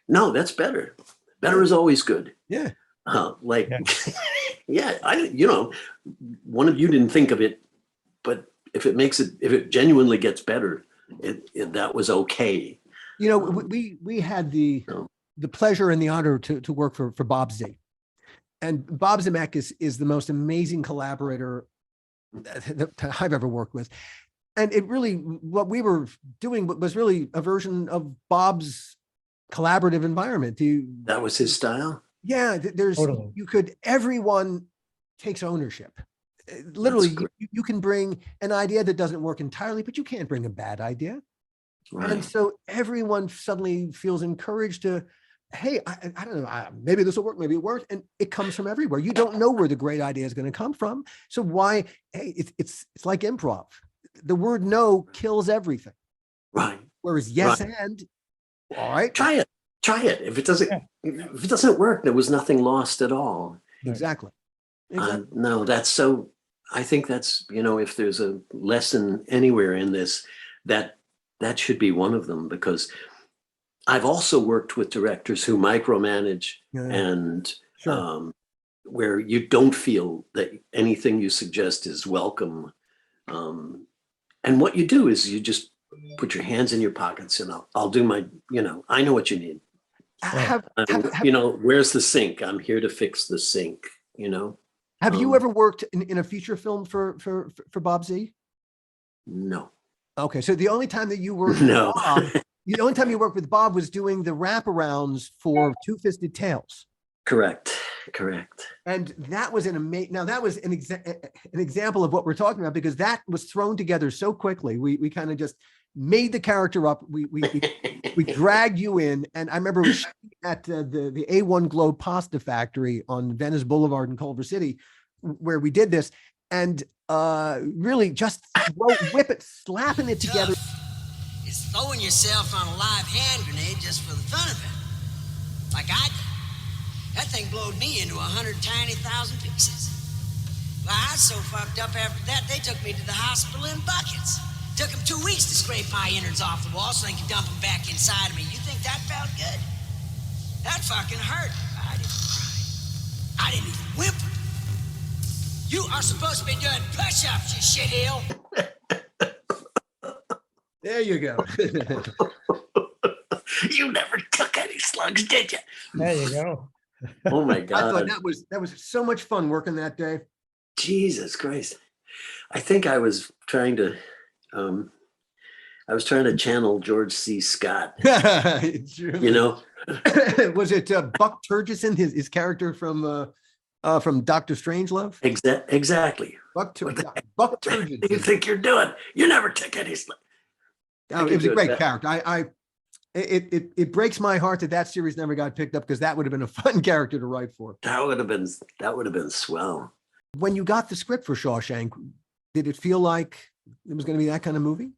[SPEAKER 5] No, that's better. Better is always good.
[SPEAKER 6] Yeah.
[SPEAKER 5] One of you didn't think of it, but if it genuinely gets better, that was okay.
[SPEAKER 6] We had the pleasure and the honor to work for Bob Z. And Bob Zemeckis is the most amazing collaborator that I've ever worked with. And what we were doing was really a version of Bob's collaborative environment.
[SPEAKER 5] That was his style?
[SPEAKER 6] Yeah,
[SPEAKER 4] Totally.
[SPEAKER 6] Everyone takes ownership. Literally, you can bring an idea that doesn't work entirely, but you can't bring a bad idea. Right. And so everyone suddenly feels encouraged to, hey, I don't know, maybe this will work, maybe it won't. And it comes from everywhere. You don't know where the great idea is going to come from. So why, hey, it's like improv. The word no kills everything.
[SPEAKER 5] Right.
[SPEAKER 6] Whereas yes, right. And all right.
[SPEAKER 5] Try it. If it doesn't work, there was nothing lost at all.
[SPEAKER 6] Exactly.
[SPEAKER 5] No, that's so, I think that's, if there's a lesson anywhere in this, that should be one of them, because I've also worked with directors who micromanage
[SPEAKER 6] Yeah.
[SPEAKER 5] and
[SPEAKER 6] Sure.
[SPEAKER 5] where you don't feel that anything you suggest is welcome. And what you do is you just put your hands in your pockets and I'll do my, I know what you need. Where's the sink? I'm here to fix the sink,
[SPEAKER 6] Have you ever worked in a feature film for Bob Z?
[SPEAKER 5] No.
[SPEAKER 6] Okay, so the only time that you worked
[SPEAKER 5] No.
[SPEAKER 6] with Bob, the only time you worked with Bob was doing the wraparounds for Two-Fisted Tales.
[SPEAKER 5] Correct.
[SPEAKER 6] And that was now that was an example of what we're talking about, because that was thrown together so quickly. We kind of just made the character up. We dragged you in, and I remember at the A1 Globe Pasta Factory on Venice Boulevard in Culver City, where we did this, and really just slapping it together.
[SPEAKER 7] It's throwing yourself on a live hand grenade just for the fun of it, like I did. That thing blowed me into 100 tiny thousand pieces. Well, I was so fucked up after that, they took me to the hospital in buckets. Took them 2 weeks to scrape my innards off the wall so they could dump them back inside of me. You think that felt good? That fucking hurt. I didn't cry. I didn't even whimper. You are supposed to be doing push-ups, you shitheel.
[SPEAKER 6] There you go.
[SPEAKER 5] You never took any slugs, did you?
[SPEAKER 4] There you go.
[SPEAKER 5] Oh my
[SPEAKER 6] I
[SPEAKER 5] God.
[SPEAKER 6] thought that was so much fun working that day.
[SPEAKER 5] Jesus Christ. I think I was trying to channel George C. Scott,
[SPEAKER 6] Was it Buck Turgidson, his character from Dr. Strangelove?
[SPEAKER 5] Exactly.
[SPEAKER 6] Buck
[SPEAKER 5] What do you
[SPEAKER 6] Turgidson.
[SPEAKER 5] think you're doing? You never took any slugs.
[SPEAKER 6] Oh, it was a great character. It breaks my heart that series never got picked up, because that would have been a fun character to write for.
[SPEAKER 5] That would have been swell.
[SPEAKER 6] When you got the script for Shawshank, did it feel like it was going to be that kind of movie?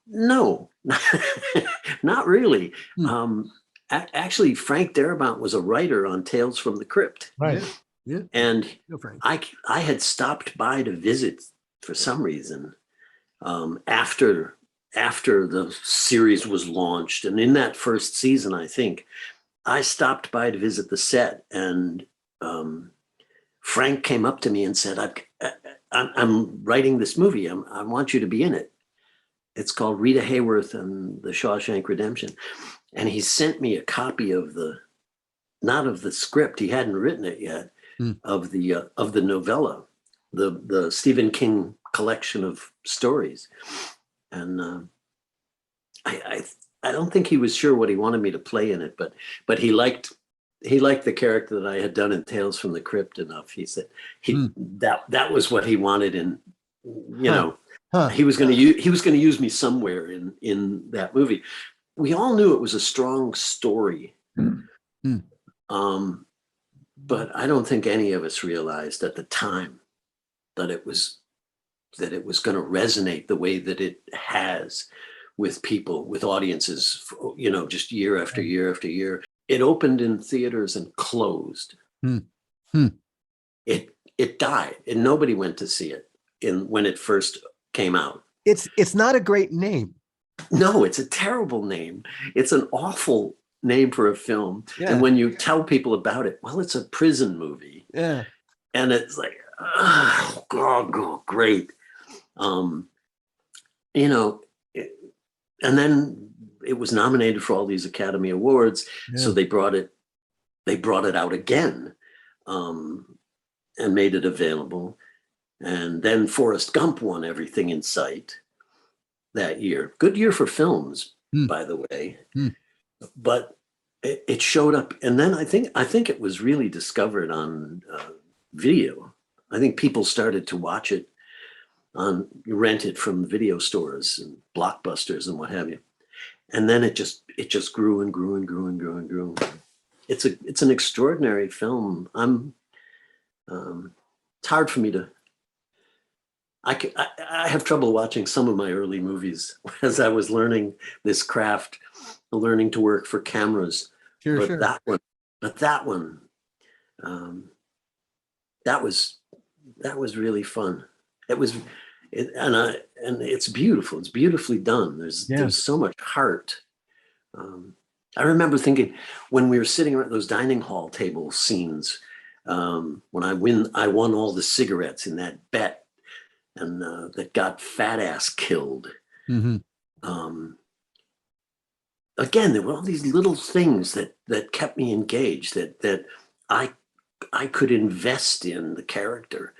[SPEAKER 5] No, not really. Actually, Frank Darabont was a writer on Tales from the Crypt.
[SPEAKER 4] Right.
[SPEAKER 6] Yeah.
[SPEAKER 5] And
[SPEAKER 6] No, Frank.
[SPEAKER 5] I had stopped by to visit for some reason after the series was launched. And in that first season, I think, I stopped by to visit the set, and Frank came up to me and said, I'm writing this movie. I want you to be in it. It's called Rita Hayworth and the Shawshank Redemption. And he sent me a copy of not of the script, he hadn't written it yet, of the novella, the Stephen King collection of stories. And I don't think he was sure what he wanted me to play in it, but he liked the character that I had done in Tales from the Crypt enough. He said that was what he wanted, and he was going to use me somewhere in that movie. We all knew it was a strong story, but I don't think any of us realized at the time that it was going to resonate the way that it has with people, with audiences, just year after year after year. It opened in theaters and closed. It died, and nobody went to see it when it first came out.
[SPEAKER 6] It's not a great name.
[SPEAKER 5] No, it's a terrible name. It's an awful name for a film.
[SPEAKER 6] Yeah.
[SPEAKER 5] And when you tell people about it, well, it's a prison movie.
[SPEAKER 6] Yeah.
[SPEAKER 5] And it's like, oh, great. And then it was nominated for all these Academy Awards.
[SPEAKER 6] Yeah.
[SPEAKER 5] So they brought it out again, and made it available. And then Forrest Gump won Everything in Sight that year. Good year for films, by the way. But it showed up, and then I think it was really discovered on video. I think people started to watch it rent it from video stores and Blockbusters and what have you. And then it just grew and grew and grew and grew and grew. It's an extraordinary film. It's hard for me to. I have trouble watching some of my early movies as I was learning this craft, learning to work for cameras.
[SPEAKER 6] Sure.
[SPEAKER 5] That one, that was really fun. It And it's beautiful. It's beautifully done. There's so much heart. I remember thinking when we were sitting around those dining hall table scenes, when I won all the cigarettes in that bet, and that got Fat Ass killed. Again, there were all these little things that kept me engaged, that I could invest in the character.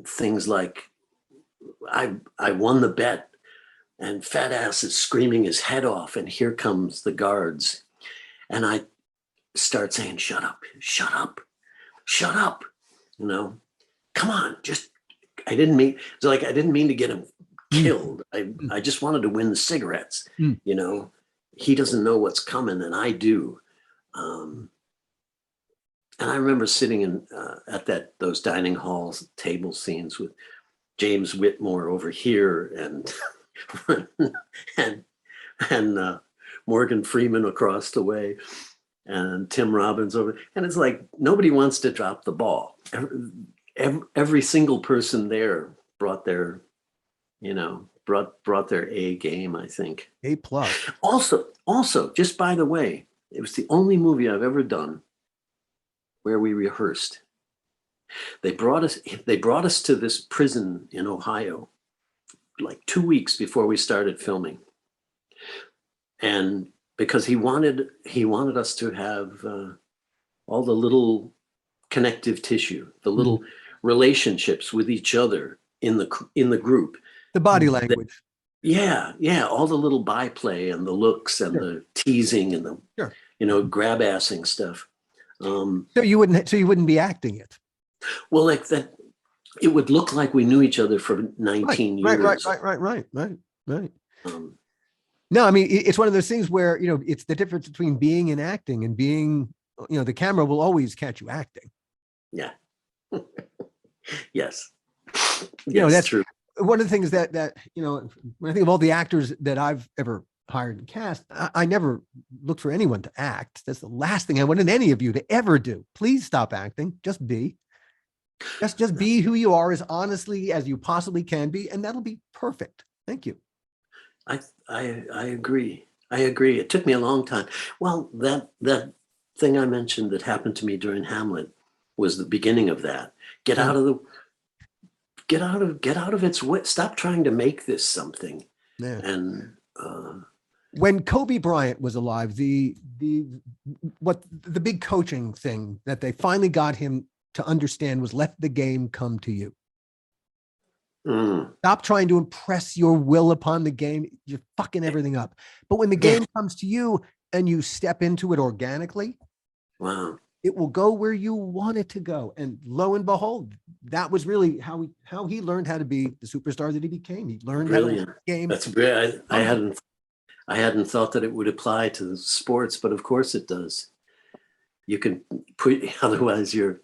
[SPEAKER 5] Things like I won the bet, and Fat Ass is screaming his head off, and here comes the guards, and I start saying, "Shut up, shut up, shut up," come on, just. I didn't mean to get him killed. I just wanted to win the cigarettes. He doesn't know what's coming, and I do. And I remember sitting at those dining hall table scenes with James Whitmore over here, and Morgan Freeman across the way, and Tim Robbins over. And it's like nobody wants to drop the ball. Every single person there brought their A game, I think.
[SPEAKER 6] A+.
[SPEAKER 5] Also, just by the way, it was the only movie I've ever done where we rehearsed. They brought us to this prison in Ohio like 2 weeks before we started filming. And because he wanted us to have all the little connective tissue, the little relationships with each other in the group.
[SPEAKER 6] The body language.
[SPEAKER 5] All the little byplay and the looks and the teasing and the grab-assing stuff.
[SPEAKER 6] So you wouldn't be acting it.
[SPEAKER 5] Well, like that, it would look like we knew each other for 19 years.
[SPEAKER 6] Right. No, I mean, it's one of those things where, it's the difference between being and acting, and being, the camera will always catch you acting.
[SPEAKER 5] Yeah. Yes.
[SPEAKER 6] That's
[SPEAKER 5] true.
[SPEAKER 6] One of the things that when I think of all the actors that I've ever hired and cast, I never look for anyone to act. That's the last thing I wanted any of you to ever do. Please stop acting. Just be. Just be who you are, as honestly as you possibly can be, and that'll be perfect. Thank you.
[SPEAKER 5] I agree. It took me a long time. Well, that thing I mentioned that happened to me during Hamlet was the beginning of that. Get out of its way. Stop trying to make this something.
[SPEAKER 6] Yeah.
[SPEAKER 5] And
[SPEAKER 6] when Kobe Bryant was alive, the big coaching thing that they finally got him to understand was let the game come to you. Stop trying to impress your will upon the game. You're fucking everything up. But when the game comes to you and you step into it organically,
[SPEAKER 5] wow,
[SPEAKER 6] it will go where you want it to go. And lo and behold, that was really how he learned how to be the superstar that he became. He learned how to play the game.
[SPEAKER 5] That's great. I hadn't thought that it would apply to sports, but of course it does. You can otherwise you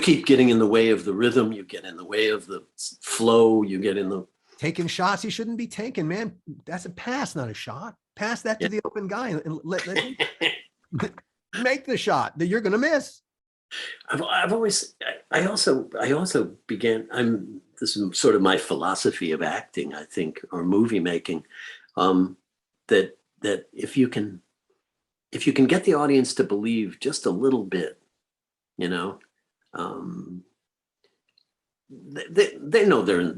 [SPEAKER 5] keep getting in the way of the rhythm. You get in the way of the flow. You get in the
[SPEAKER 6] taking shots he shouldn't be taking, man. That's a pass, not a shot. Pass that to the open guy and let him make the shot that you're going to miss. I also began. This is sort of my philosophy of acting, I think, or movie making. That if you can get the audience to believe just a little bit, they know they're in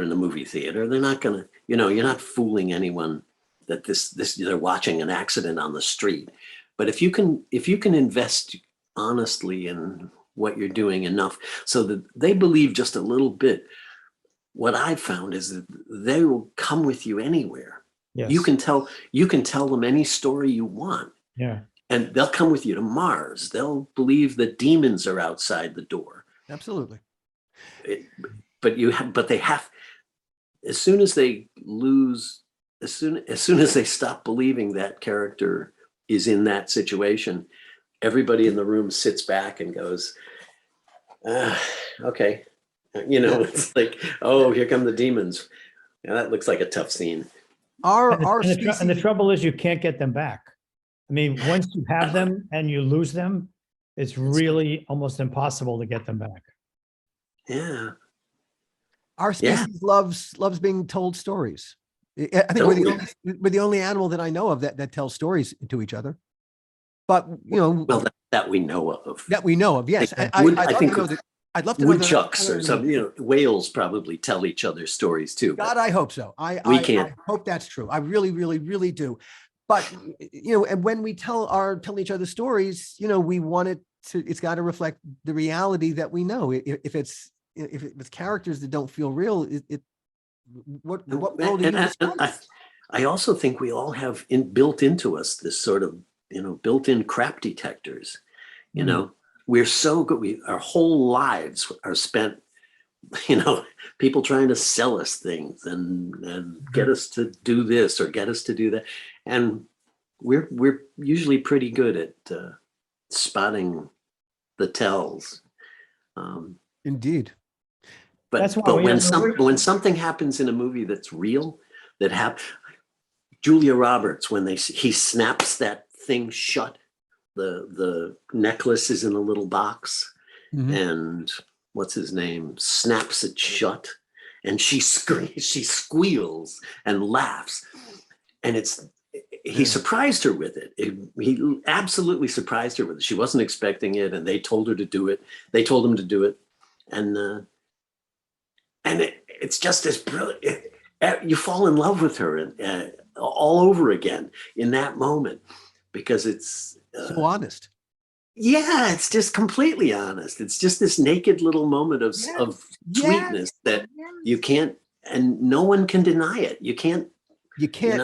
[SPEAKER 6] the movie theater. They're not gonna, you're not fooling anyone that this they're watching an accident on the street. But if you can invest honestly in what you're doing enough so that they believe just a little bit, what I've found is that they will come with you anywhere.
[SPEAKER 4] Yes.
[SPEAKER 5] You can tell them any story you want.
[SPEAKER 4] Yeah.
[SPEAKER 5] And they'll come with you to Mars. They'll believe that demons are outside the door.
[SPEAKER 6] Absolutely.
[SPEAKER 5] But they have, as soon as they stop believing that character is in that situation, everybody in the room sits back and goes, okay. It's like, oh, here come the demons. Yeah, that looks like a tough scene.
[SPEAKER 4] And the trouble is you can't get them back. I mean, once you have them and you lose them, it's really almost impossible to get them back.
[SPEAKER 5] Yeah.
[SPEAKER 6] Our
[SPEAKER 5] Yeah.
[SPEAKER 6] species loves being told stories. I think we're the only animal that I know of that tells stories to each other. But
[SPEAKER 5] Well, that we know of.
[SPEAKER 6] that we know of, yes. I'd love to know that
[SPEAKER 5] Woodchucks or some, whales probably tell each other stories too.
[SPEAKER 6] God, I hope so.
[SPEAKER 5] We
[SPEAKER 6] I
[SPEAKER 5] can't.
[SPEAKER 6] hope that's true. I really, really, really do. But and when we tell each other stories, we want it to. It's got to reflect the reality that we know. If it's characters that don't feel real, what world are you describing?
[SPEAKER 5] I also think we all have built into us this sort of built-in crap detectors. We're so good. Our whole lives are spent, people trying to sell us things and get us to do this or get us to do that, and we're usually pretty good at spotting the tells.
[SPEAKER 6] Indeed.
[SPEAKER 5] But when something happens in a movie that's real, Julia Roberts, when he snaps that thing shut, the necklace is in a little box, and what's his name snaps it shut, and she squeals and laughs, and he surprised her with it. He absolutely surprised her with it. She wasn't expecting it, and they told him to do it, and it's just as brilliant. You fall in love with her all over again in that moment, because it's
[SPEAKER 6] so honest.
[SPEAKER 5] Yeah, it's just completely honest. It's just this naked little moment of sweetness that you can't, and no one can deny it. You can't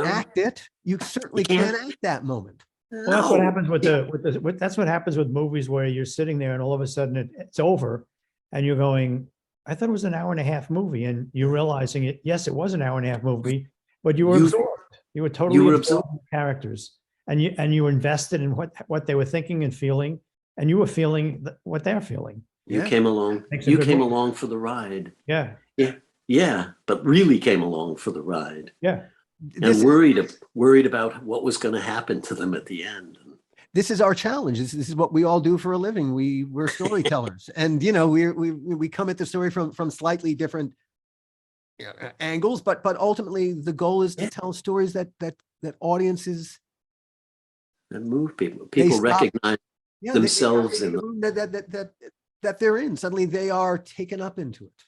[SPEAKER 6] act it. You certainly can't act that moment.
[SPEAKER 4] Well, that's what happens that's what happens with movies where you're sitting there and all of a sudden it's over and you're going, I thought it was an hour and a half movie, and you're realizing it. Yes, it was an hour and a half movie, but you were absorbed. You were totally absorbed in the characters, and you were invested in what they were thinking and feeling, and you were feeling what they're feeling.
[SPEAKER 5] You came along. You came along for the ride.
[SPEAKER 4] Yeah.
[SPEAKER 5] Yeah, but really came along for the ride.
[SPEAKER 4] Yeah.
[SPEAKER 5] And worried about what was going to happen to them at the end.
[SPEAKER 6] This is our challenge. This is what we all do for a living. We're storytellers, and we come at the story from slightly different angles, but ultimately the goal is to tell stories that audiences
[SPEAKER 5] that move people. People recognize themselves in
[SPEAKER 6] that they're in. Suddenly they are taken up into it.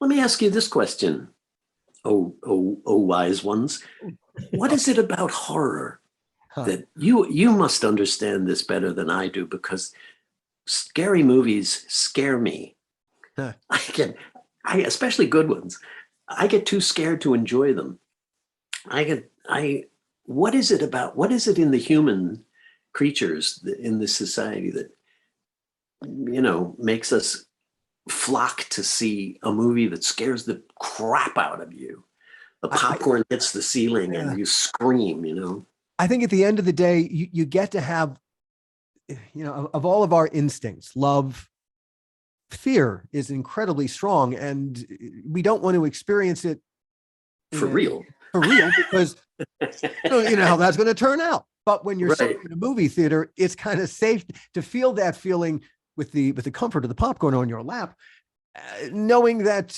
[SPEAKER 5] Let me ask you this question, oh wise ones. What is it about horror that you must understand this better than I do, because scary movies scare me. I especially good ones. I get too scared to enjoy them. What is it in the human creatures in this society that makes us flock to see a movie that scares the crap out of you? The popcorn hits the ceiling and you scream,
[SPEAKER 6] I think at the end of the day, you get to have, of all of our instincts, love, fear is incredibly strong, and we don't want to experience it
[SPEAKER 5] for real
[SPEAKER 6] because you know how that's going to turn out. But when you're sitting in a movie theater, it's kind of safe to feel that feeling with the comfort of the popcorn on your lap, knowing that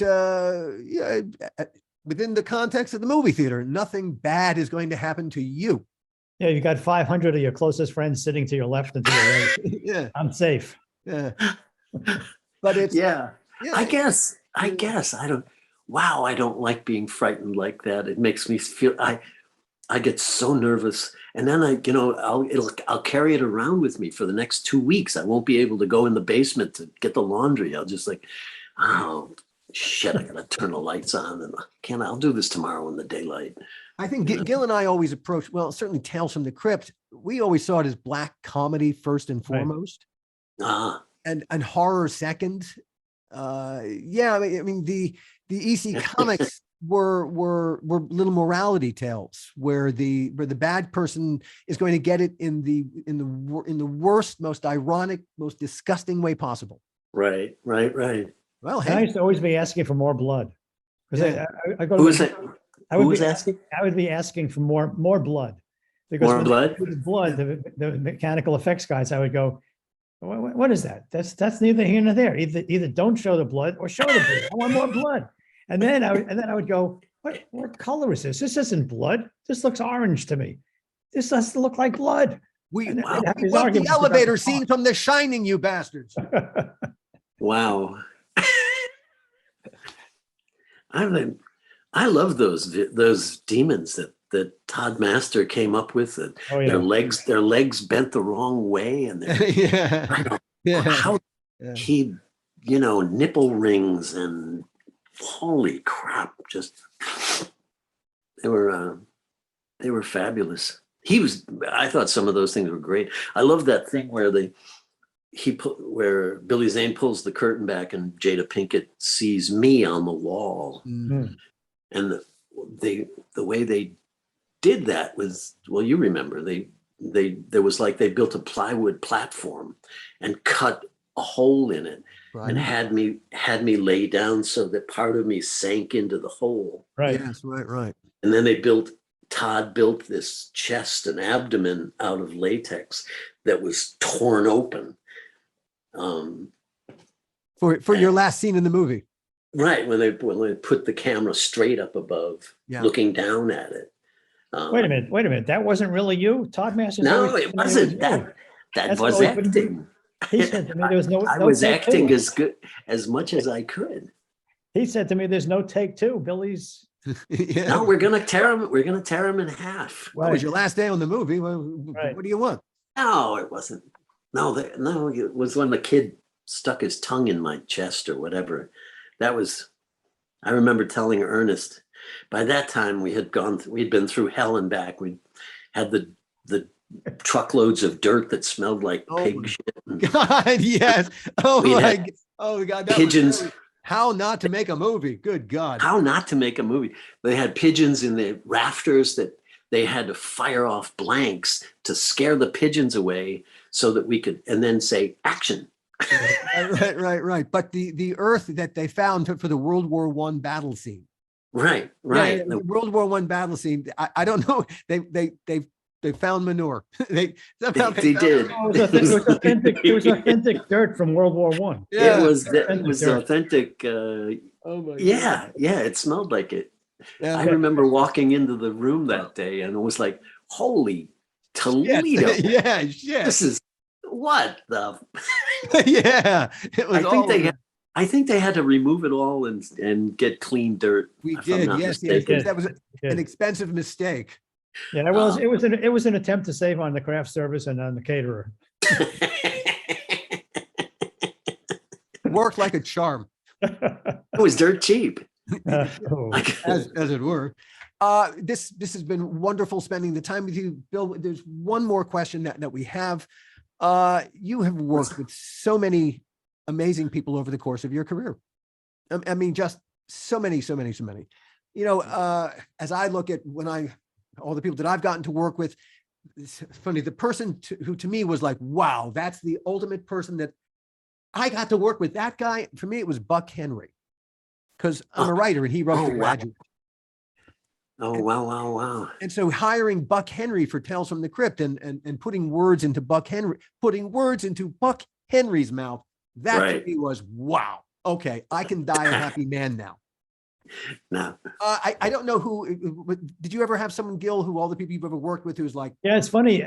[SPEAKER 6] within the context of the movie theater, nothing bad is going to happen to you.
[SPEAKER 4] Yeah, you got 500 of your closest friends sitting to your left and to your right.
[SPEAKER 6] Yeah,
[SPEAKER 4] I'm safe.
[SPEAKER 6] Yeah, but it's
[SPEAKER 5] I guess I don't. Wow, I don't like being frightened like that. It makes me feel I get so nervous, and then I'll carry it around with me for the next 2 weeks. I won't be able to go in the basement to get the laundry. I'll just oh shit, I gotta turn the lights on, and I'll do this tomorrow in the daylight.
[SPEAKER 6] I think Gil and I always approach, well, certainly Tales from the Crypt, we always saw it as black comedy first and foremost, and horror second. I mean the EC comics were little morality tales where the bad person is going to get it in the worst, most ironic, most disgusting way possible.
[SPEAKER 5] Right.
[SPEAKER 6] Well,
[SPEAKER 4] I used to always be asking for more blood. I go to
[SPEAKER 5] Who was it? Who was asking?
[SPEAKER 4] I would be asking for more blood. Because
[SPEAKER 5] more blood?
[SPEAKER 4] the mechanical effects guys, I would go, What is that? That's neither here nor there. Either don't show the blood or show the blood. I want more blood. And then I would go, what color is this? This isn't blood. This looks orange to me. This doesn't look like blood.
[SPEAKER 6] We
[SPEAKER 4] And
[SPEAKER 6] want
[SPEAKER 4] they'd have these
[SPEAKER 6] the
[SPEAKER 4] arguments about
[SPEAKER 6] elevator
[SPEAKER 4] the
[SPEAKER 6] scene from The Shining, you bastards.
[SPEAKER 5] Wow. I love those demons that Todd Master came up with. That
[SPEAKER 4] Oh, yeah.
[SPEAKER 5] their legs bent the wrong way, and how he, nipple rings and holy crap! Just they were fabulous. I thought some of those things were great. I love that thing where where Billy Zane pulls the curtain back and Jada Pinkett sees me on the wall.
[SPEAKER 4] Mm.
[SPEAKER 5] And the way they did that was, well, you remember, there was like they built a plywood platform and cut a hole in it,
[SPEAKER 6] Right.
[SPEAKER 5] and had me lay down so that part of me sank into the hole.
[SPEAKER 4] Right.
[SPEAKER 6] Yes, right.
[SPEAKER 5] And then Todd built this chest and abdomen out of latex that was torn open.
[SPEAKER 6] For your last scene in the movie.
[SPEAKER 5] Right, when they put the camera straight up above, looking down at it.
[SPEAKER 4] Wait a minute. That wasn't really you, Todd Masters?
[SPEAKER 5] No, it wasn't. That was acting.
[SPEAKER 4] He said to me there was no.
[SPEAKER 5] I
[SPEAKER 4] no
[SPEAKER 5] was
[SPEAKER 4] take
[SPEAKER 5] acting
[SPEAKER 4] two.
[SPEAKER 5] as much as I could.
[SPEAKER 4] He said to me, "There's no take two." Billy's.
[SPEAKER 6] Yeah.
[SPEAKER 5] No, we're gonna tear him. We're gonna tear him in half.
[SPEAKER 6] That was your last day on the movie. Well,
[SPEAKER 4] Right.
[SPEAKER 6] What do you want?
[SPEAKER 5] No, it wasn't. No, it was when the kid stuck his tongue in my chest or whatever. I remember telling Ernest. By that time, we'd been through hell and back. We had the truckloads of dirt that smelled like pig shit.
[SPEAKER 6] God, yes. Oh my God. That
[SPEAKER 5] Pigeons.
[SPEAKER 6] Was how not to make a movie. Good God.
[SPEAKER 5] How not to make a movie. They had pigeons in the rafters that they had to fire off blanks to scare the pigeons away so that we could, and then say action.
[SPEAKER 6] Right. But the earth that they found for the World War I battle scene.
[SPEAKER 5] Right.
[SPEAKER 6] Yeah, the World War I battle scene. I don't know. They found manure. They
[SPEAKER 5] did.
[SPEAKER 4] Oh, it was authentic dirt from World War I.
[SPEAKER 5] Yeah, it was authentic.
[SPEAKER 6] Oh my God.
[SPEAKER 5] Yeah. It smelled like it.
[SPEAKER 6] Yeah.
[SPEAKER 5] I remember walking into the room that day and it was like, holy Toledo.
[SPEAKER 6] Yeah, shit.
[SPEAKER 5] This is what the.
[SPEAKER 6] Yeah, it was.
[SPEAKER 5] I think they had to remove it all and get clean dirt.
[SPEAKER 6] We did. Yes. That was an expensive mistake.
[SPEAKER 4] Yeah, it was an attempt to save on the craft service and on the caterer.
[SPEAKER 6] Worked like a charm.
[SPEAKER 5] It was dirt cheap.
[SPEAKER 6] As it were. This has been wonderful spending the time with you, Bill. There's one more question that we have. You have worked with so many amazing people over the course of your career. I mean, just so many. As I look at all the people that I've gotten to work with, it's funny, the person who to me was like, wow, that's the ultimate person that I got to work with. That guy, for me, it was Buck Henry, because I'm a writer and he wrote The Graduate.
[SPEAKER 5] Wow.
[SPEAKER 6] And so hiring Buck Henry for Tales from the Crypt and putting words into Buck Henry's mouth, that to me was, wow, okay, I can die a happy man now.
[SPEAKER 5] No.
[SPEAKER 6] I don't know who, did you ever have someone, Gil, who all the people you've ever worked with who's like.
[SPEAKER 4] Yeah, it's funny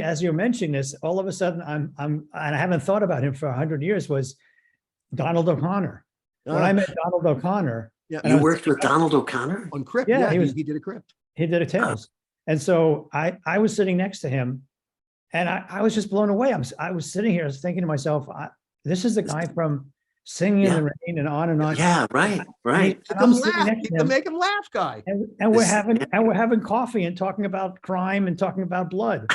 [SPEAKER 4] as you're mentioning this, all of a sudden and I haven't thought about him for 100 years, was Donald O'Connor. When I met Donald O'Connor.
[SPEAKER 6] Yeah.
[SPEAKER 5] You worked with Donald O'Connor?
[SPEAKER 6] On Crypt.
[SPEAKER 4] Yeah,
[SPEAKER 6] he did a Crypt.
[SPEAKER 4] He did a Tales. And so I was sitting next to him and I was just blown away. I was sitting here thinking to myself, this is the guy from Singing in the Rain and on and on.
[SPEAKER 5] Yeah, right.
[SPEAKER 6] Make him laugh, guy.
[SPEAKER 4] And we're having coffee and talking about crime and talking about blood.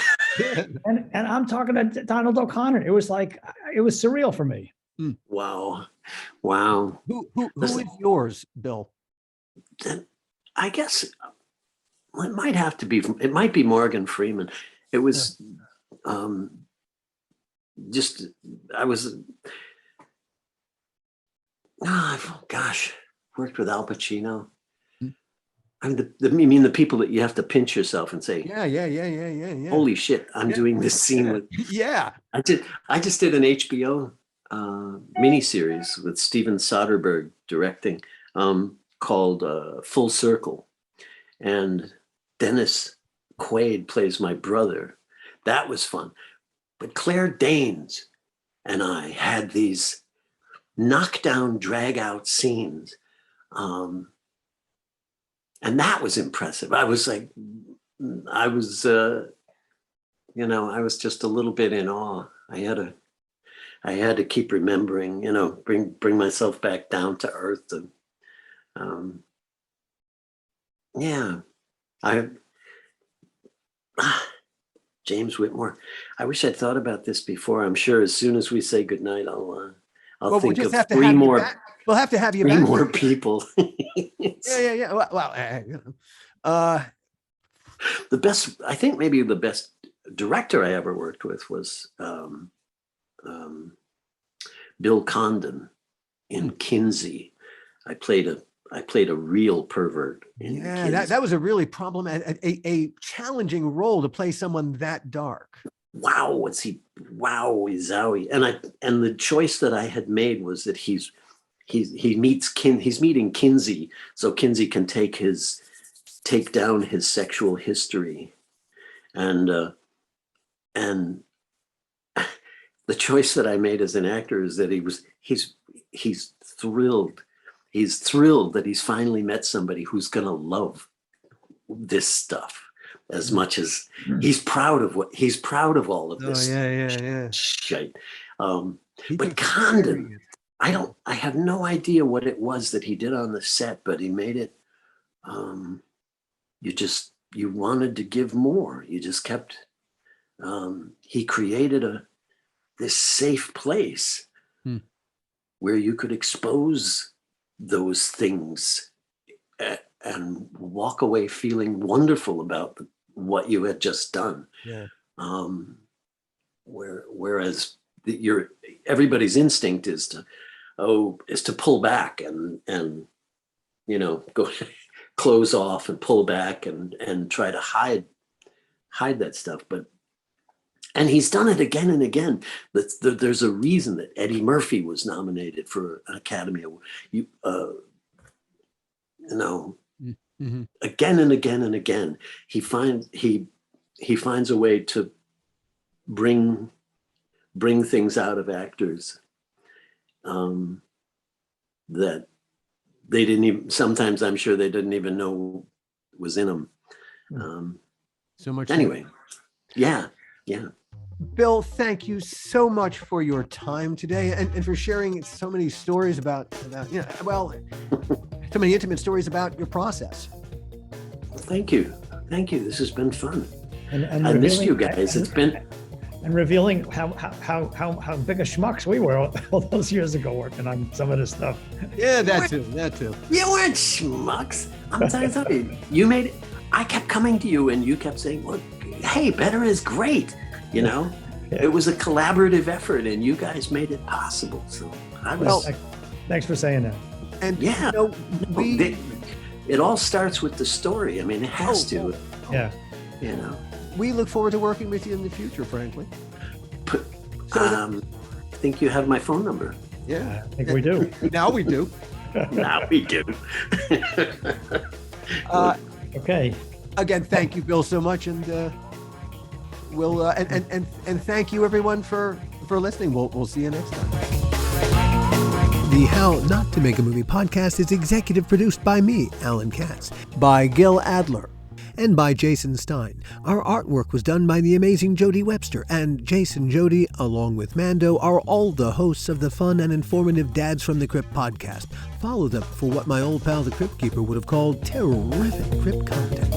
[SPEAKER 4] and I'm talking to Donald O'Connor. It was surreal for me.
[SPEAKER 5] Wow.
[SPEAKER 6] Who is yours, Bill?
[SPEAKER 5] I guess it might be Morgan Freeman. It was worked with Al Pacino. I mean the people that you have to pinch yourself and say,
[SPEAKER 6] Yeah.
[SPEAKER 5] holy shit, I'm doing this scene with.
[SPEAKER 6] Yeah.
[SPEAKER 5] I just did an HBO miniseries with Steven Soderbergh directing, called Full Circle, and Dennis Quaid plays my brother. That was fun. But Claire Danes and I had these knockdown, drag out scenes. And that was impressive. I was just a little bit in awe. I had to keep remembering, bring myself back down to earth. And James Whitmore. I wish I'd thought about this before. I'm sure as soon as we say goodnight, I'll think of three more.
[SPEAKER 6] We'll have to have you
[SPEAKER 5] three
[SPEAKER 6] back.
[SPEAKER 5] more people.
[SPEAKER 6] Yeah. Well,
[SPEAKER 5] I think maybe the best director I ever worked with was Bill Condon in Kinsey. I played a real pervert in Kinsey.
[SPEAKER 6] that was a really a challenging role to play someone that dark.
[SPEAKER 5] Wowie zowie. And the choice that I had made was that he's meeting Kinsey, so Kinsey can take down his sexual history, and the choice that I made as an actor is that he's thrilled. He's thrilled that he's finally met somebody who's gonna love this stuff as much as he's proud of all of this. Shit. But Condon, I have no idea what it was that he did on the set, but he made it, you wanted to give more. You just kept, he created this safe place where you could expose those things and walk away feeling wonderful about what you had just done.
[SPEAKER 6] Yeah.
[SPEAKER 5] Whereas everybody's instinct is to pull back and go close off and pull back and try to hide that stuff. And he's done it again and again. There's a reason that Eddie Murphy was nominated for an Academy Award. Again and again and again, he finds a way to bring things out of actors that they didn't even. Sometimes I'm sure they didn't even know was in them.
[SPEAKER 6] So much.
[SPEAKER 5] Anyway, yeah.
[SPEAKER 6] Bill, thank you so much for your time today and for sharing so many stories about so many intimate stories about your process.
[SPEAKER 5] Thank you. This has been fun.
[SPEAKER 4] And
[SPEAKER 5] I missed you guys. It's been
[SPEAKER 4] revealing how big a schmucks we were all those years ago working on some of this stuff.
[SPEAKER 6] Yeah, that too.
[SPEAKER 5] You weren't schmucks. I'm telling you, you made it. I kept coming to you and you kept saying, "Well, hey, better is great." It was a collaborative effort and you guys made it possible. So
[SPEAKER 4] thanks for saying that.
[SPEAKER 6] And
[SPEAKER 5] it all starts with the story. I mean, it has to.
[SPEAKER 4] Yeah.
[SPEAKER 6] We look forward to working with you in the future, frankly.
[SPEAKER 5] I think you have my phone number.
[SPEAKER 6] Yeah.
[SPEAKER 4] I think we do.
[SPEAKER 6] Now we do.
[SPEAKER 5] Now we do.
[SPEAKER 4] Okay.
[SPEAKER 6] Again, thank you, Bill, so much, and we'll and thank you everyone for listening. We'll see you next time. The How Not to Make a Movie podcast is executive produced by me, Alan Katz, by Gil Adler, and by Jason Stein. Our artwork was done by the amazing Jody Webster, and Jason and Jody, along with Mando, are all the hosts of the fun and informative Dads from the Crypt podcast. Follow them for what my old pal the Crypt Keeper would have called terrific Crypt content.